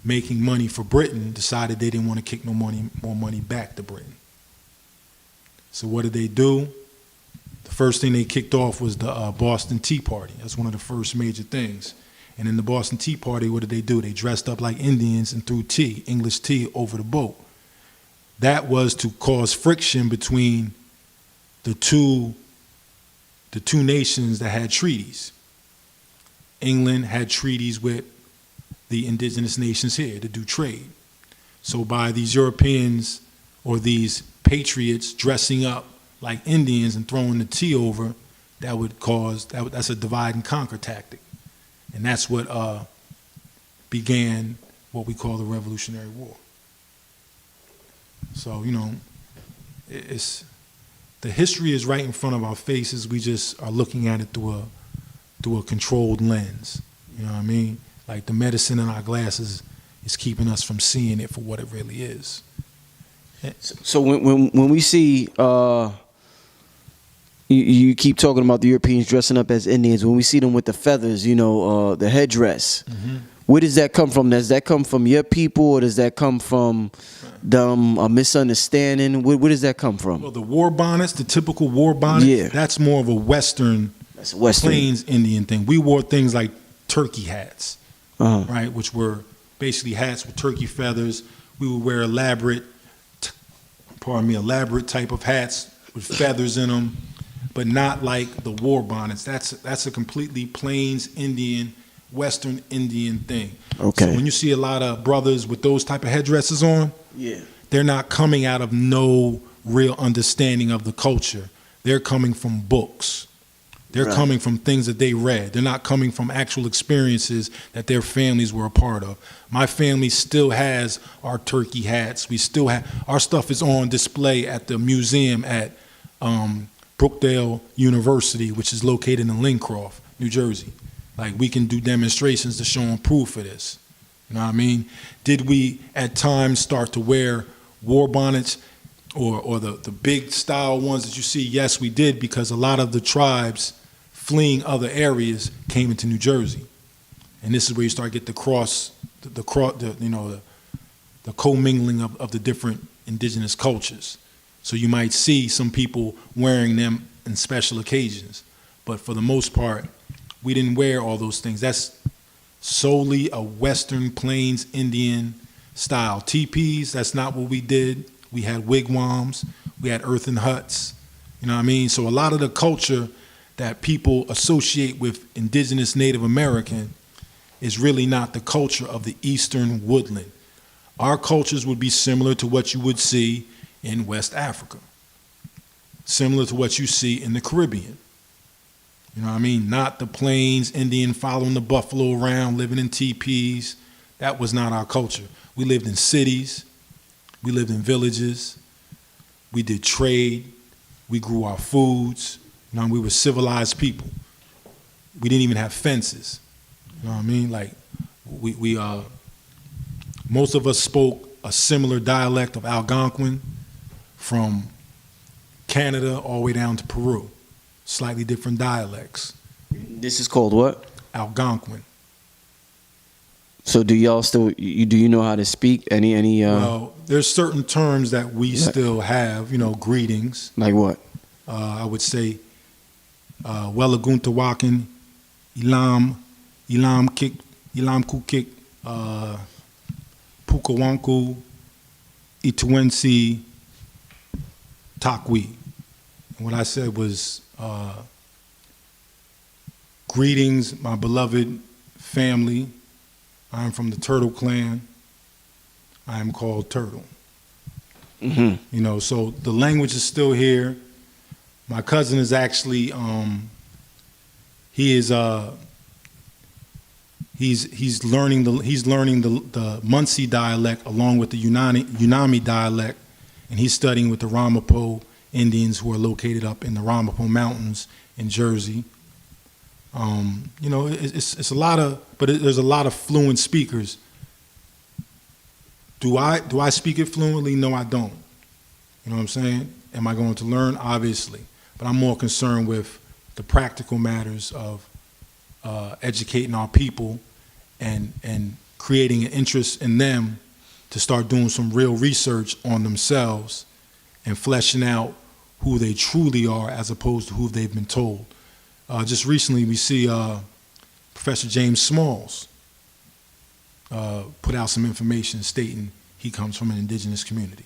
making money for Britain decided they didn't want to kick more money back to Britain. So what did they do? The first thing they kicked off was the Boston Tea Party. That's one of the first major things. And in the Boston Tea Party, what did they do? They dressed up like Indians and threw tea, English tea, over the boat. That was to cause friction between the two nations that had treaties. England had treaties with the indigenous nations here to do trade. So by these Europeans or these patriots dressing up like Indians and throwing the tea over, that's a divide and conquer tactic. And that's what began what we call the Revolutionary War. So, the history is right in front of our faces. We just are looking at it through a controlled lens. You know what I mean? Like, the medicine in our glasses is keeping us from seeing it for what it really is. So when we see You keep talking about the Europeans dressing up as Indians. When we see them with the feathers, you know, the headdress, where does that come from? Does that come from your people, or does that come from them a misunderstanding? Where does that come from? Well, the war bonnets, the typical war bonnets, Yeah. that's more of a Western, That's a Western. Plains Indian thing. We wore things like turkey hats, Uh-huh. right, which were basically hats with turkey feathers. We would wear elaborate type of hats with feathers in them, but not like the war bonnets. That's a completely Plains Indian, Western Indian thing. Okay. So when you see a lot of brothers with those type of headdresses on, Yeah. they're not coming out of no real understanding of the culture. They're coming from books. They're Right. coming from things that they read. They're not coming from actual experiences that their families were a part of. My family still has our turkey hats. We still have, our stuff is on display at the museum at Brookdale University, which is located in Lincroft, New Jersey. Like, we can do demonstrations to show them proof of this. You know what I mean? Did we at times start to wear war bonnets or the big style ones that you see? Yes, we did, because a lot of the tribes fleeing other areas came into New Jersey. And this is where you start to get the commingling of the different indigenous cultures. So you might see some people wearing them in special occasions. But for the most part, we didn't wear all those things. That's solely a Western Plains Indian style. Teepees, that's not what we did. We had wigwams, we had earthen huts, you know what I mean? So a lot of the culture that people associate with indigenous Native American is really not the culture of the Eastern woodland. Our cultures would be similar to what you would see in West Africa, similar to what you see in the Caribbean. You know what I mean? Not the Plains Indian following the buffalo around, living in teepees. That was not our culture. We lived in cities. We lived in villages. We did trade. We grew our foods. You know, we were civilized people. We didn't even have fences. You know what I mean? Like, we most of us spoke a similar dialect of Algonquin from Canada all the way down to Peru. Slightly different dialects. This is called what? Algonquin. So do y'all still, do you know how to speak any Well, there's certain terms that we still have, you know, greetings. like what? I would say, Welaguntawakin, Ilam Kukik, Pukawanku, Ituensi, Takwi. And what I said was, greetings, my beloved family. I am from the Turtle Clan. I am called Turtle. Mm-hmm. You know, so the language is still here. My cousin is actually, he's learning the Muncie dialect along with the Unami dialect, and he's studying with the Ramapo Indians who are located up in the Ramapo Mountains in Jersey. You know, it's a lot of, but there's a lot of fluent speakers. Do I speak it fluently? No, I don't. You know what I'm saying? Am I going to learn? Obviously. But I'm more concerned with the practical matters of educating our people and creating an interest in them to start doing some real research on themselves and fleshing out who they truly are as opposed to who they've been told. Just recently, we see Professor James Smalls put out some information stating he comes from an indigenous community.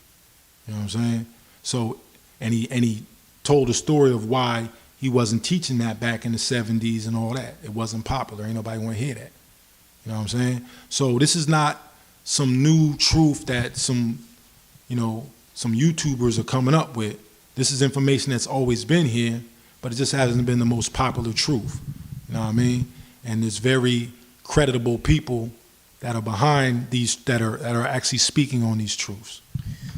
You know what I'm saying? So, and he told a story of why he wasn't teaching that back in the 70s and all that. It wasn't popular. Ain't nobody want to hear that. You know what I'm saying? So this is not some new truth that some YouTubers are coming up with. This is information that's always been here, but it just hasn't been the most popular truth. You know what I mean? And there's very creditable people that are behind these, that are actually speaking on these truths.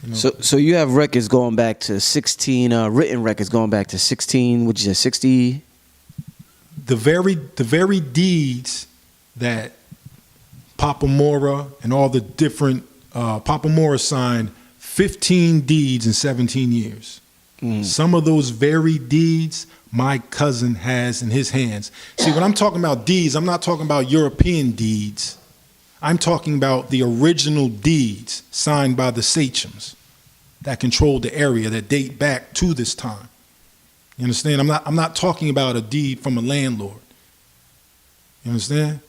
You know? So you have records going back to 16, written records going back to 16, which is 60? The very deeds that Papa Mora and all the different, Papa Mora signed 15 deeds in 17 years. Some of those very deeds my cousin has in his hands. See, when I'm talking about deeds, I'm not talking about European deeds. I'm talking about the original deeds signed by the sachems that controlled the area that date back to this time. You understand? I'm not talking about a deed from a landlord. You understand?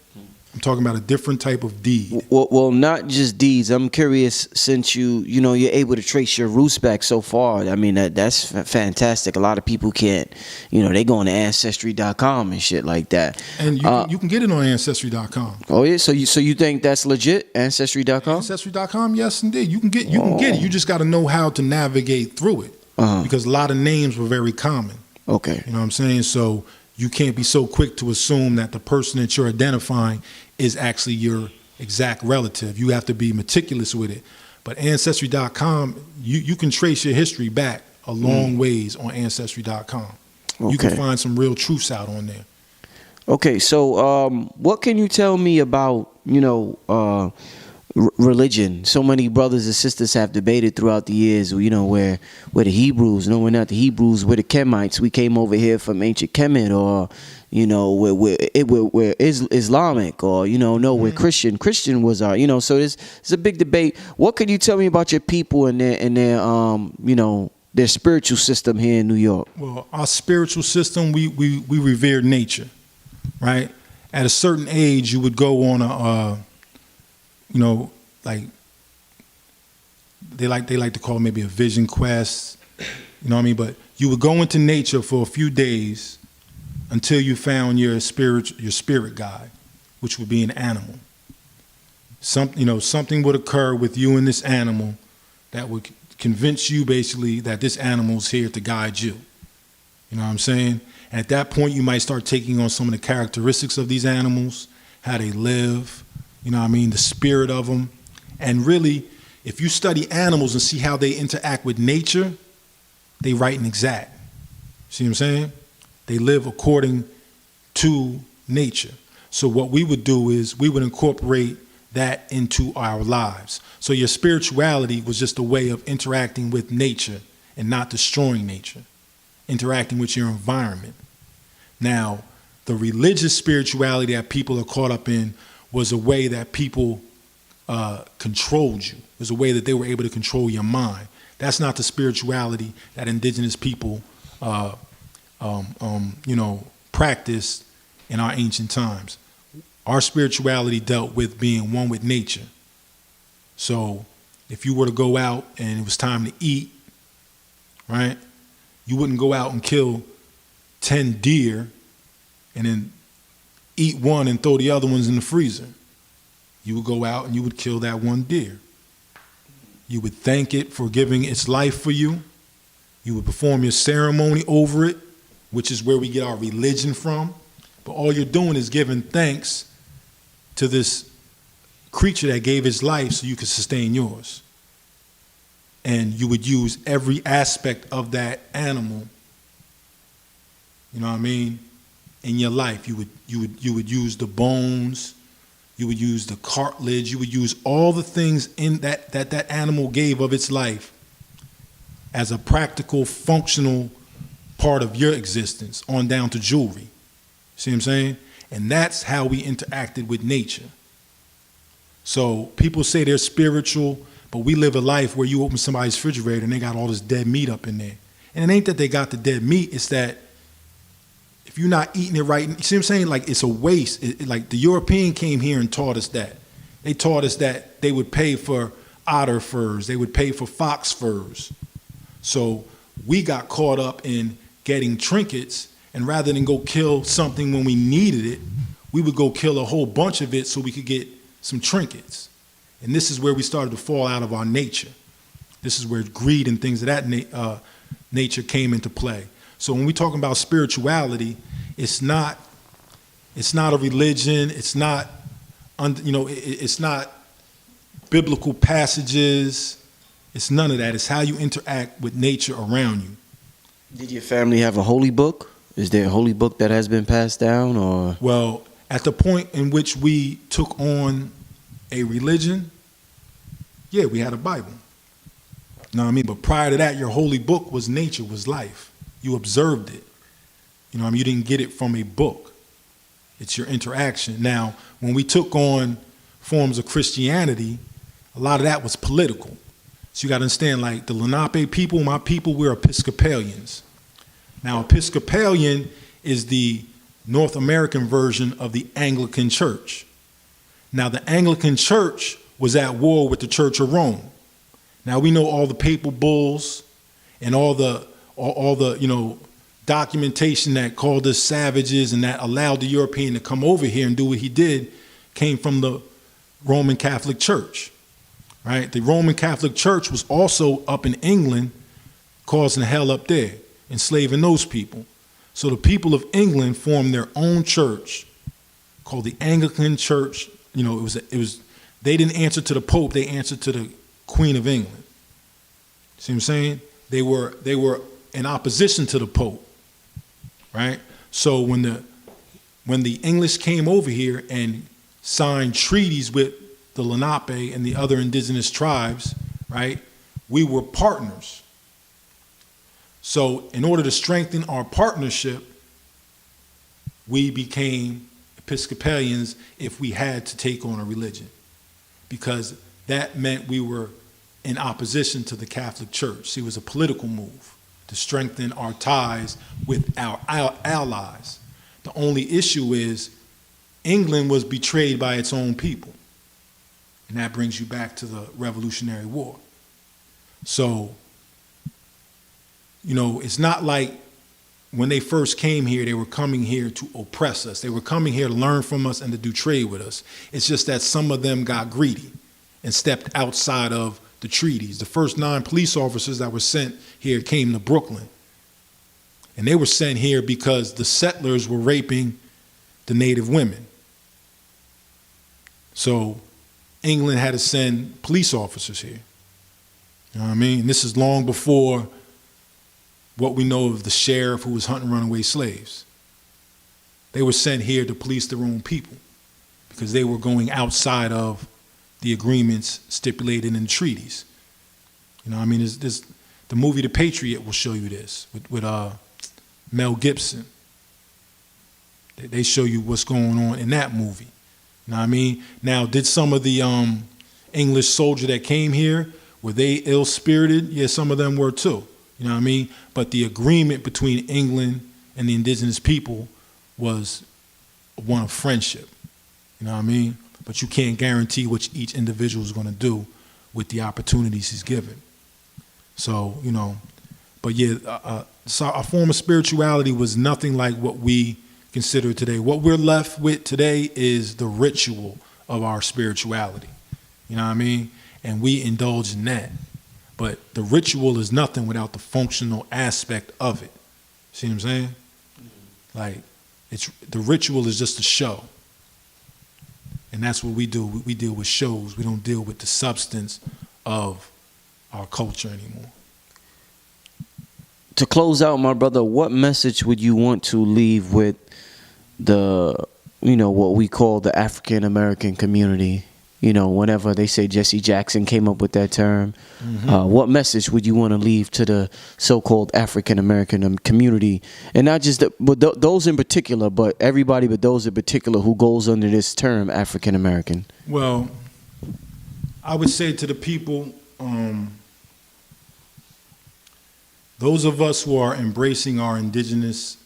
I'm talking about a different type of deed. Well, not just deeds. I'm curious, since you're able to trace your roots back so far. I mean, that's fantastic. A lot of people can't. They go on to Ancestry.com and shit like that. And you can get it on Ancestry.com. Oh yeah, so you think that's legit? Ancestry.com. Ancestry.com, yes, indeed. You can get it. You just got to know how to navigate through it, because a lot of names were very common. Okay. You know what I'm saying? So you can't be so quick to assume that the person that you're identifying is actually your exact relative. You have to be meticulous with it. But Ancestry.com, you can trace your history back a long ways on Ancestry.com. Okay. You can find some real truths out on there. Okay, so what can you tell me about, religion? So many brothers and sisters have debated throughout the years, where the Hebrews, no, we're not the Hebrews, we're the Kemites. We came over here from ancient Kemet, or, we're Islamic, or, no, we're Christian. Christian was our, so it's a big debate. What can you tell me about your people and their spiritual system here in New York? Well, our spiritual system, we revere nature, right? At a certain age, you would go on a, like they like to call it maybe a vision quest, you know what I mean? But you would go into nature for a few days until you found your spirit guide, which would be an animal. Something would occur with you and this animal that would convince you basically that this animal's here to guide you. You know what I'm saying? And at that point, you might start taking on some of the characteristics of these animals, how they live, the spirit of them. And really, if you study animals and see how they interact with nature, they right and exact. See what I'm saying? They live according to nature. So what we would do is we would incorporate that into our lives. So your spirituality was just a way of interacting with nature and not destroying nature, interacting with your environment. Now, the religious spirituality that people are caught up in was a way that people controlled you. It was a way that they were able to control your mind. That's not the spirituality that indigenous people, practiced in our ancient times. Our spirituality dealt with being one with nature. So if you were to go out and it was time to eat, right, you wouldn't go out and kill 10 deer and then eat one and throw the other ones in the freezer. You would go out and you would kill that one deer. You would thank it for giving its life for you. You would perform your ceremony over it, which is where we get our religion from. But all you're doing is giving thanks to this creature that gave its life so you could sustain yours. And you would use every aspect of that animal, you know what I mean, in your life. You would use the bones, you would use the cartilage, you would use all the things in that animal gave of its life as a practical, functional part of your existence, on down to jewelry. See what I'm saying? And that's how we interacted with nature. So people say they're spiritual, but we live a life where you open somebody's refrigerator and they got all this dead meat up in there. And it ain't that they got the dead meat, it's that if you're not eating it right, you see what I'm saying? Like, it's a waste. Like, the European came here and taught us that. They taught us that they would pay for otter furs, they would pay for fox furs. So we got caught up in getting trinkets, and rather than go kill something when we needed it, we would go kill a whole bunch of it so we could get some trinkets. And this is where we started to fall out of our nature. This is where greed and things of that nature came into play. So when we talk about spirituality, it's not a religion. It's not, it's not biblical passages. It's none of that. It's how you interact with nature around you. Did your family have a holy book? Is there a holy book that has been passed down, or? Well, at the point in which we took on a religion, yeah, we had a Bible. You know what I mean? But prior to that, your holy book was nature, was life. You observed it. You know what I mean? You didn't get it from a book. It's your interaction. Now, when we took on forms of Christianity, a lot of that was political. So you got to understand, like the Lenape people, my people, we're Episcopalians. Now, Episcopalian is the North American version of the Anglican Church. Now, the Anglican Church was at war with the Church of Rome. Now, we know all the papal bulls and all the documentation that called us savages and that allowed the European to come over here and do what he did came from the Roman Catholic Church, right? The Roman Catholic Church was also up in England causing hell up there, enslaving those people. So the people of England formed their own church called the Anglican Church. You know, it was they didn't answer to the Pope, they answered to the Queen of England. See what I'm saying? They were in opposition to the Pope, right? So when the English came over here and signed treaties with the Lenape and the other indigenous tribes, right, we were partners. So in order to strengthen our partnership, we became Episcopalians if we had to take on a religion, because that meant we were in opposition to the Catholic Church. See, it was a political move to strengthen our ties with our allies. The only issue is England was betrayed by its own people. And that brings you back to the Revolutionary War. So, you know, it's not like when they first came here, they were coming here to oppress us. They were coming here to learn from us and to do trade with us. It's just that some of them got greedy and stepped outside of the treaties. The first 9 police officers that were sent here came to Brooklyn. And they were sent here because the settlers were raping the native women. So England had to send police officers here. You know what I mean? And this is long before what we know of the sheriff who was hunting runaway slaves. They were sent here to police their own people because they were going outside of the agreements stipulated in the treaties. You know what I mean? There's the movie The Patriot will show you this with Mel Gibson. They show you what's going on in that movie. You know what I mean? Now, did some of the English soldier that came here, were they ill-spirited? Yeah, some of them were too. You know what I mean? But the agreement between England and the indigenous people was one of friendship. You know what I mean? But you can't guarantee what each individual is going to do with the opportunities he's given. So, you know, but yeah, so our form of spirituality was nothing like what we consider today. What we're left with today is the ritual of our spirituality. You know what I mean? And we indulge in that. But the ritual is nothing without the functional aspect of it. See what I'm saying? Like, the ritual is just a show. And that's what we do. We deal with shows. We don't deal with the substance of our culture anymore. To close out, my brother, what message would you want to leave with the, you know, what we call the African American community? You know, whenever they say Jesse Jackson came up with that term, what message would you want to leave to the so-called African American community? And not just those in particular, but everybody but those in particular who goes under this term, African American. Well, I would say to the people, those of us who are embracing our indigenous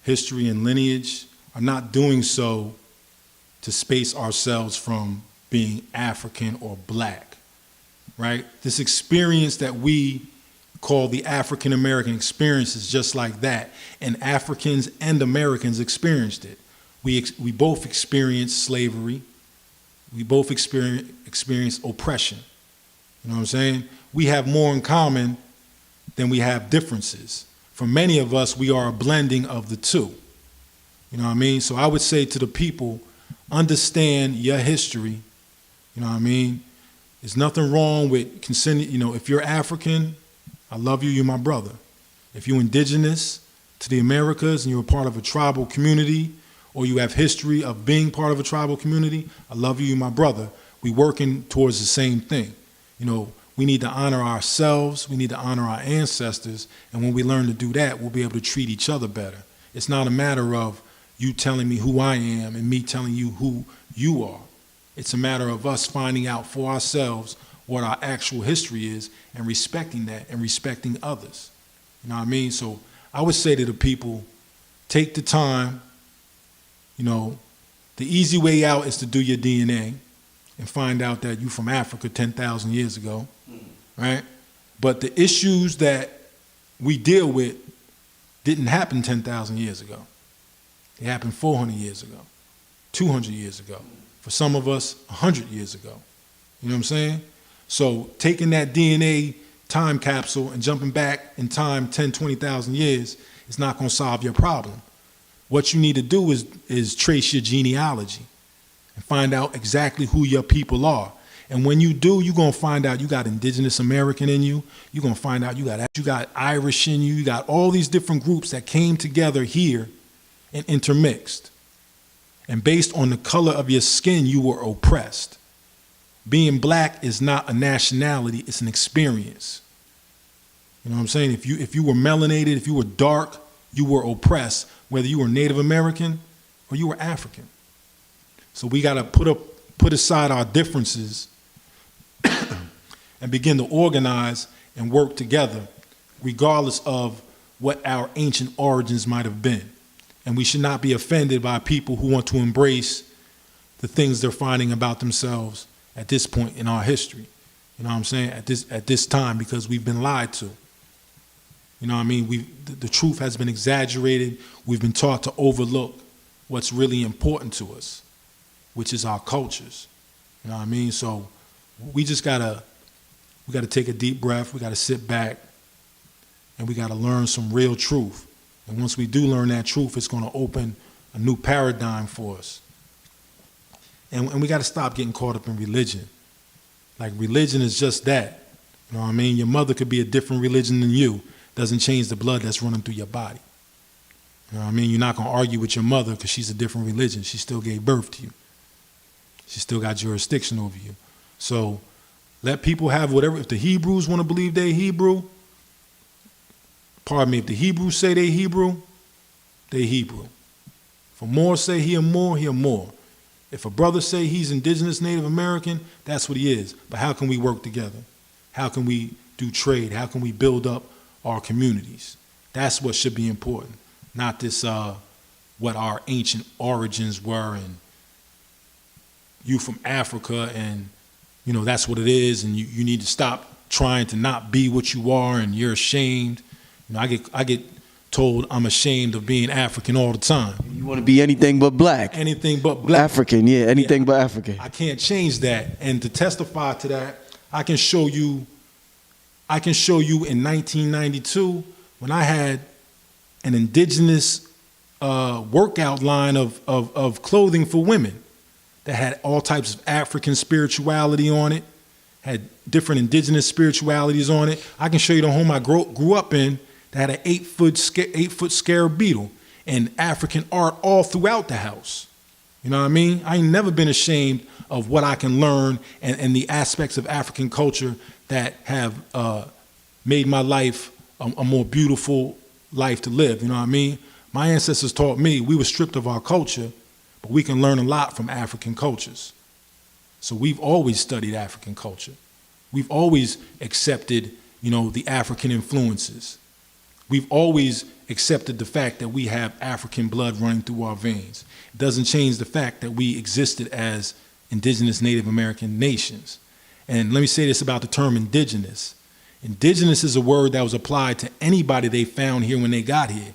history and lineage are not doing so to space ourselves from being African or black, right? This experience that we call the African American experience is just like that, and Africans and Americans experienced it. We both experienced slavery. We both experienced oppression. You know what I'm saying? We have more in common than we have differences. For many of us, we are a blending of the two. You know what I mean? So I would say to the people, understand your history. You know what I mean? There's nothing wrong with consenting. You know, if you're African, I love you, you're my brother. If you're indigenous to the Americas and you're a part of a tribal community, or you have history of being part of a tribal community, I love you, you're my brother. We working towards the same thing. You know, we need to honor ourselves, we need to honor our ancestors, and when we learn to do that, we'll be able to treat each other better. It's not a matter of you telling me who I am and me telling you who you are. It's a matter of us finding out for ourselves what our actual history is and respecting that and respecting others. You know what I mean? So I would say to the people, take the time. You know, the easy way out is to do your DNA and find out that you're from Africa 10,000 years ago, right? But the issues that we deal with didn't happen 10,000 years ago. They happened 400 years ago, 200 years ago. For some of us, 100 years ago. You know what I'm saying? So taking that DNA time capsule and jumping back in time 10, 20,000 years is not going to solve your problem. What you need to do is trace your genealogy and find out exactly who your people are. And when you do, you're going to find out you got indigenous American in you. You're going to find out you got Irish in you. You got all these different groups that came together here and intermixed. And based on the color of your skin, you were oppressed. Being black is not a nationality, it's an experience. You know what I'm saying? If you were melanated, if you were dark, you were oppressed, whether you were Native American or you were African. So we got to put aside our differences and begin to organize and work together, regardless of what our ancient origins might have been. And we should not be offended by people who want to embrace the things they're finding about themselves at this point in our history. You know what I'm saying? At this time, because we've been lied to. You know what I mean? The truth has been exaggerated. We've been taught to overlook what's really important to us, which is our cultures. You know what I mean? So we just gotta take a deep breath. We gotta sit back, and we gotta learn some real truth. And once we do learn that truth, it's going to open a new paradigm for us. And we got to stop getting caught up in religion. Like, religion is just that. You know what I mean? Your mother could be a different religion than you. Doesn't change the blood that's running through your body. You know what I mean? You're not going to argue with your mother because she's a different religion. She still gave birth to you. She still got jurisdiction over you. So let people have whatever. If the Hebrews want to believe they're Hebrew, pardon me, if the Hebrews say they Hebrew, they Hebrew. If a Moor say he a Moor, he a Moor. If a brother say he's indigenous Native American, that's what he is. But how can we work together? How can we do trade? How can we build up our communities? That's what should be important, not this what our ancient origins were and you from Africa and, you know, that's what it is and you need to stop trying to not be what you are and you're ashamed. You know, I get told I'm ashamed of being African all the time. You want to be anything but black. Anything but black. African, yeah, anything but African. I can't change that. And to testify to that, I can show you in 1992 when I had an indigenous workout line of clothing for women that had all types of African spirituality on it, had different indigenous spiritualities on it. I can show you the home I grew up in that had an 8-foot scarab beetle and African art all throughout the house. You know what I mean? I ain't never been ashamed of what I can learn and the aspects of African culture that have made my life a more beautiful life to live. You know what I mean? My ancestors taught me we were stripped of our culture, but we can learn a lot from African cultures. So we've always studied African culture. We've always accepted, you know, the African influences. We've always accepted the fact that we have African blood running through our veins. It doesn't change the fact that we existed as indigenous Native American nations. And let me say this about the term indigenous. Indigenous is a word that was applied to anybody they found here when they got here.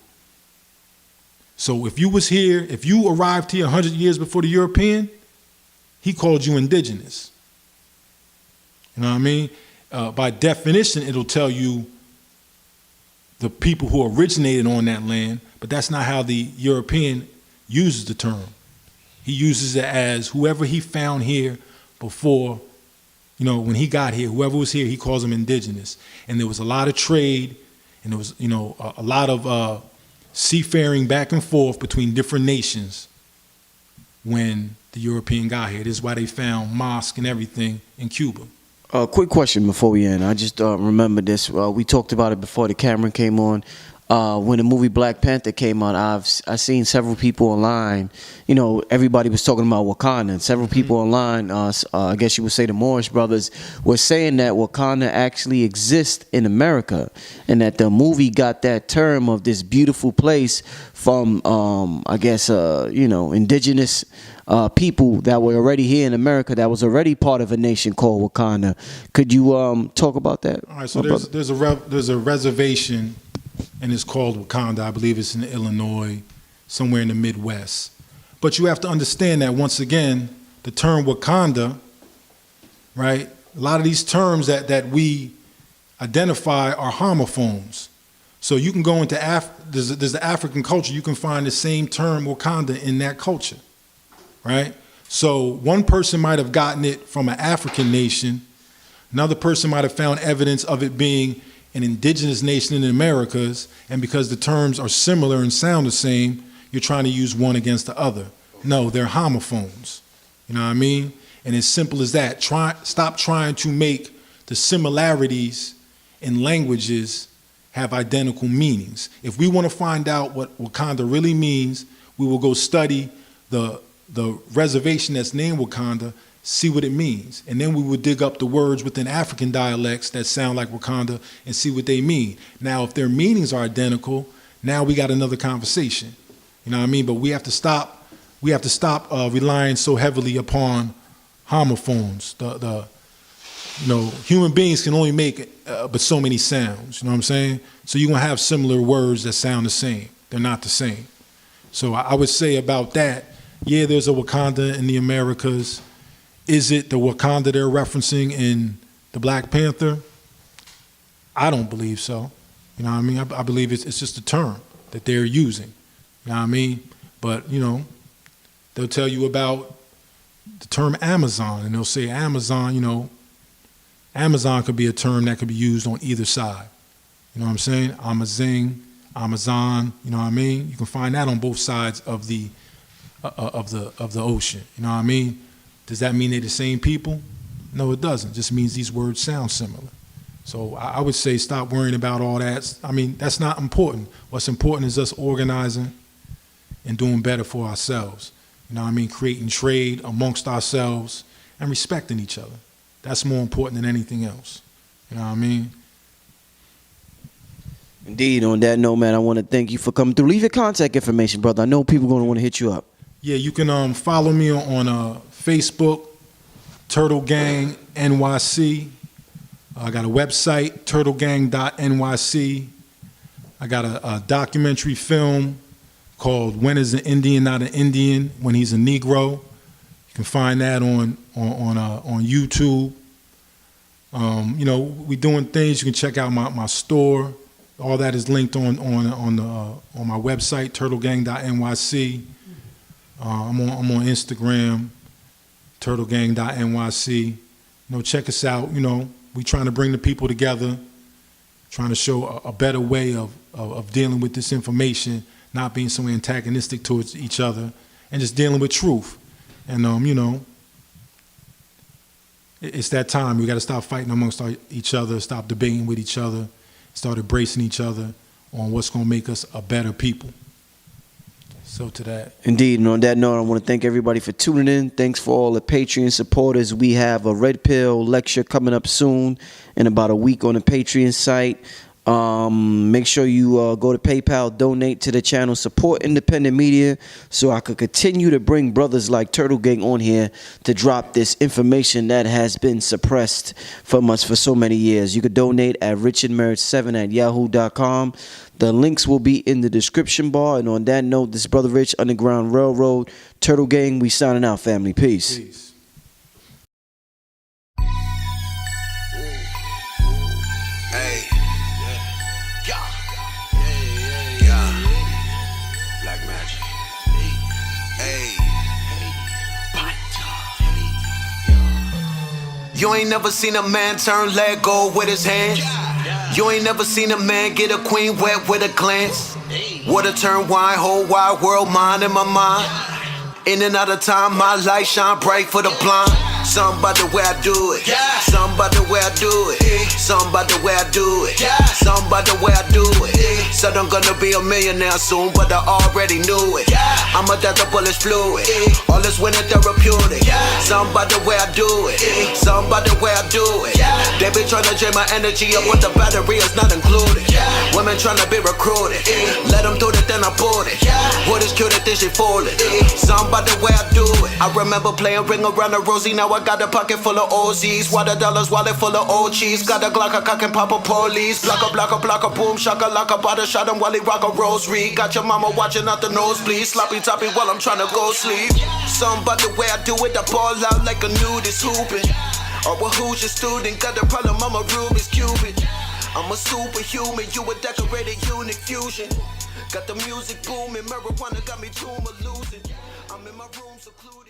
So if you was here, if you arrived here 100 years before the European, he called you indigenous. You know what I mean? By definition, it'll tell you the people who originated on that land, but that's not how the European uses the term. He uses it as whoever he found here before, you know, when he got here, whoever was here, he calls them indigenous. And there was a lot of trade, and there was, you know, a lot of seafaring back and forth between different nations when the European got here. This is why they found mosques and everything in Cuba, Quick question before we end. I just remember this. We talked about it before the camera came on. When the movie Black Panther came out, I've seen several people online. You know, everybody was talking about Wakanda, and several people online, I guess you would say the Morris brothers, were saying that Wakanda actually exists in America, and that the movie got that term of this beautiful place from, I guess, you know, indigenous people that were already here in America, that was already part of a nation called Wakanda. Could you talk about that? All right, so there's a reservation, and it's called Wakanda. I believe it's in Illinois, somewhere in the Midwest. But you have to understand that, once again, the term Wakanda, right? A lot of these terms that we identify are homophones. So you can go into there's the African culture. You can find the same term Wakanda in that culture, right? So one person might have gotten it from an African nation. Another person might have found evidence of it being an indigenous nation in the Americas, and because the terms are similar and sound the same, you're trying to use one against the other. No, they're homophones. You know what I mean? And as simple as that. Stop trying to make the similarities in languages have identical meanings. If we want to find out what Wakanda really means, we will go study the reservation that's named Wakanda, see what it means. And then we would dig up the words within African dialects that sound like Wakanda and see what they mean. Now, if their meanings are identical, now we got another conversation. You know what I mean? But we have to stop relying so heavily upon homophones. You know, human beings can only make but so many sounds. You know what I'm saying? So you're gonna have similar words that sound the same. They're not the same. So I would say about that, yeah, there's a Wakanda in the Americas. Is it the Wakanda they're referencing in the Black Panther? I don't believe so. You know what I mean? I believe it's just a term that they're using. You know what I mean? But, you know, they'll tell you about the term Amazon, and they'll say Amazon, you know, Amazon could be a term that could be used on either side. You know what I'm saying? Amazing, Amazon, you know what I mean? You can find that on both sides of the ocean. You know what I mean? Does that mean they're the same people? No, it doesn't. It just means these words sound similar. So I would say stop worrying about all that. I mean, that's not important. What's important is us organizing and doing better for ourselves. You know what I mean? Creating trade amongst ourselves and respecting each other. That's more important than anything else. You know what I mean? Indeed. On that note, man, I want to thank you for coming through. Leave your contact information, brother. I know people are going to want to hit you up. Yeah, you can follow me on Facebook, Turtle Gang NYC. I got a website, TURTLEGANG.NYC. I got a documentary film called "When Is an Indian Not an Indian? When He's a Negro." You can find that on YouTube. You know, we're doing things. You can check out my store. All that is linked on my website, TURTLEGANG.NYC. I'm on Instagram, TURTLEGANG.NYC. You know, check us out. You know, we trying to bring the people together, trying to show a better way of dealing with this information, not being so antagonistic towards each other, and just dealing with truth. And you know, it's that time. We got to stop fighting amongst each other, stop debating with each other, start embracing each other on what's going to make us a better people. So to that. Indeed. And on that note, I want to thank everybody for tuning in. Thanks for all the Patreon supporters. We have a Red Pill lecture coming up soon in about a week on the Patreon site. Make sure you go to PayPal, donate to the channel, support independent media so I could continue to bring brothers like Turtle Gang on here to drop this information that has been suppressed from us for so many years. You could donate at richandmarriage7@yahoo.com. The links will be in the description bar. And on that note, this is Brother Rich, Underground Railroad, Turtle Gang. We signing out, family. Peace. Peace. You ain't never seen a man turn leg gold with his hands. You ain't never seen a man get a queen wet with a glance. Water turn wine, whole wide world mind in my mind. In and out of time, my light shine bright for the blind. Something about the way I do it. Something about the way I do it. Something about the way I do it. Something about the way I do it. Said I'm gonna be a millionaire soon, but I already knew it. I'm a death of bullets fluid. All this winning therapeutic. Something about the way I do it. Something about the way I do it. They be trying to drain my energy up with the battery is not included. Women trying to be recruited. Let them do it, then I pulled it. What is cute, then she fooled it. Something about the way I do it. I remember playing ring around the rosy. Now I got a pocket full of OZs. Water dollars, wallet full of old cheese. Got a Glock, a cock and pop a police. Blocker, boom, shaka, laka, bada, shot him while he rock a rosary. Got your mama watching out the nosebleed. Sloppy toppy while I'm trying to go sleep. Something about the way I do it. I ball out like a nudist hooping. Or a who's your student? Got a problem, I'm a Rubik's Cupid. I'm a superhuman, you a decorated unique fusion. Got the music booming, marijuana got me tumor losing. I'm in my room secluded.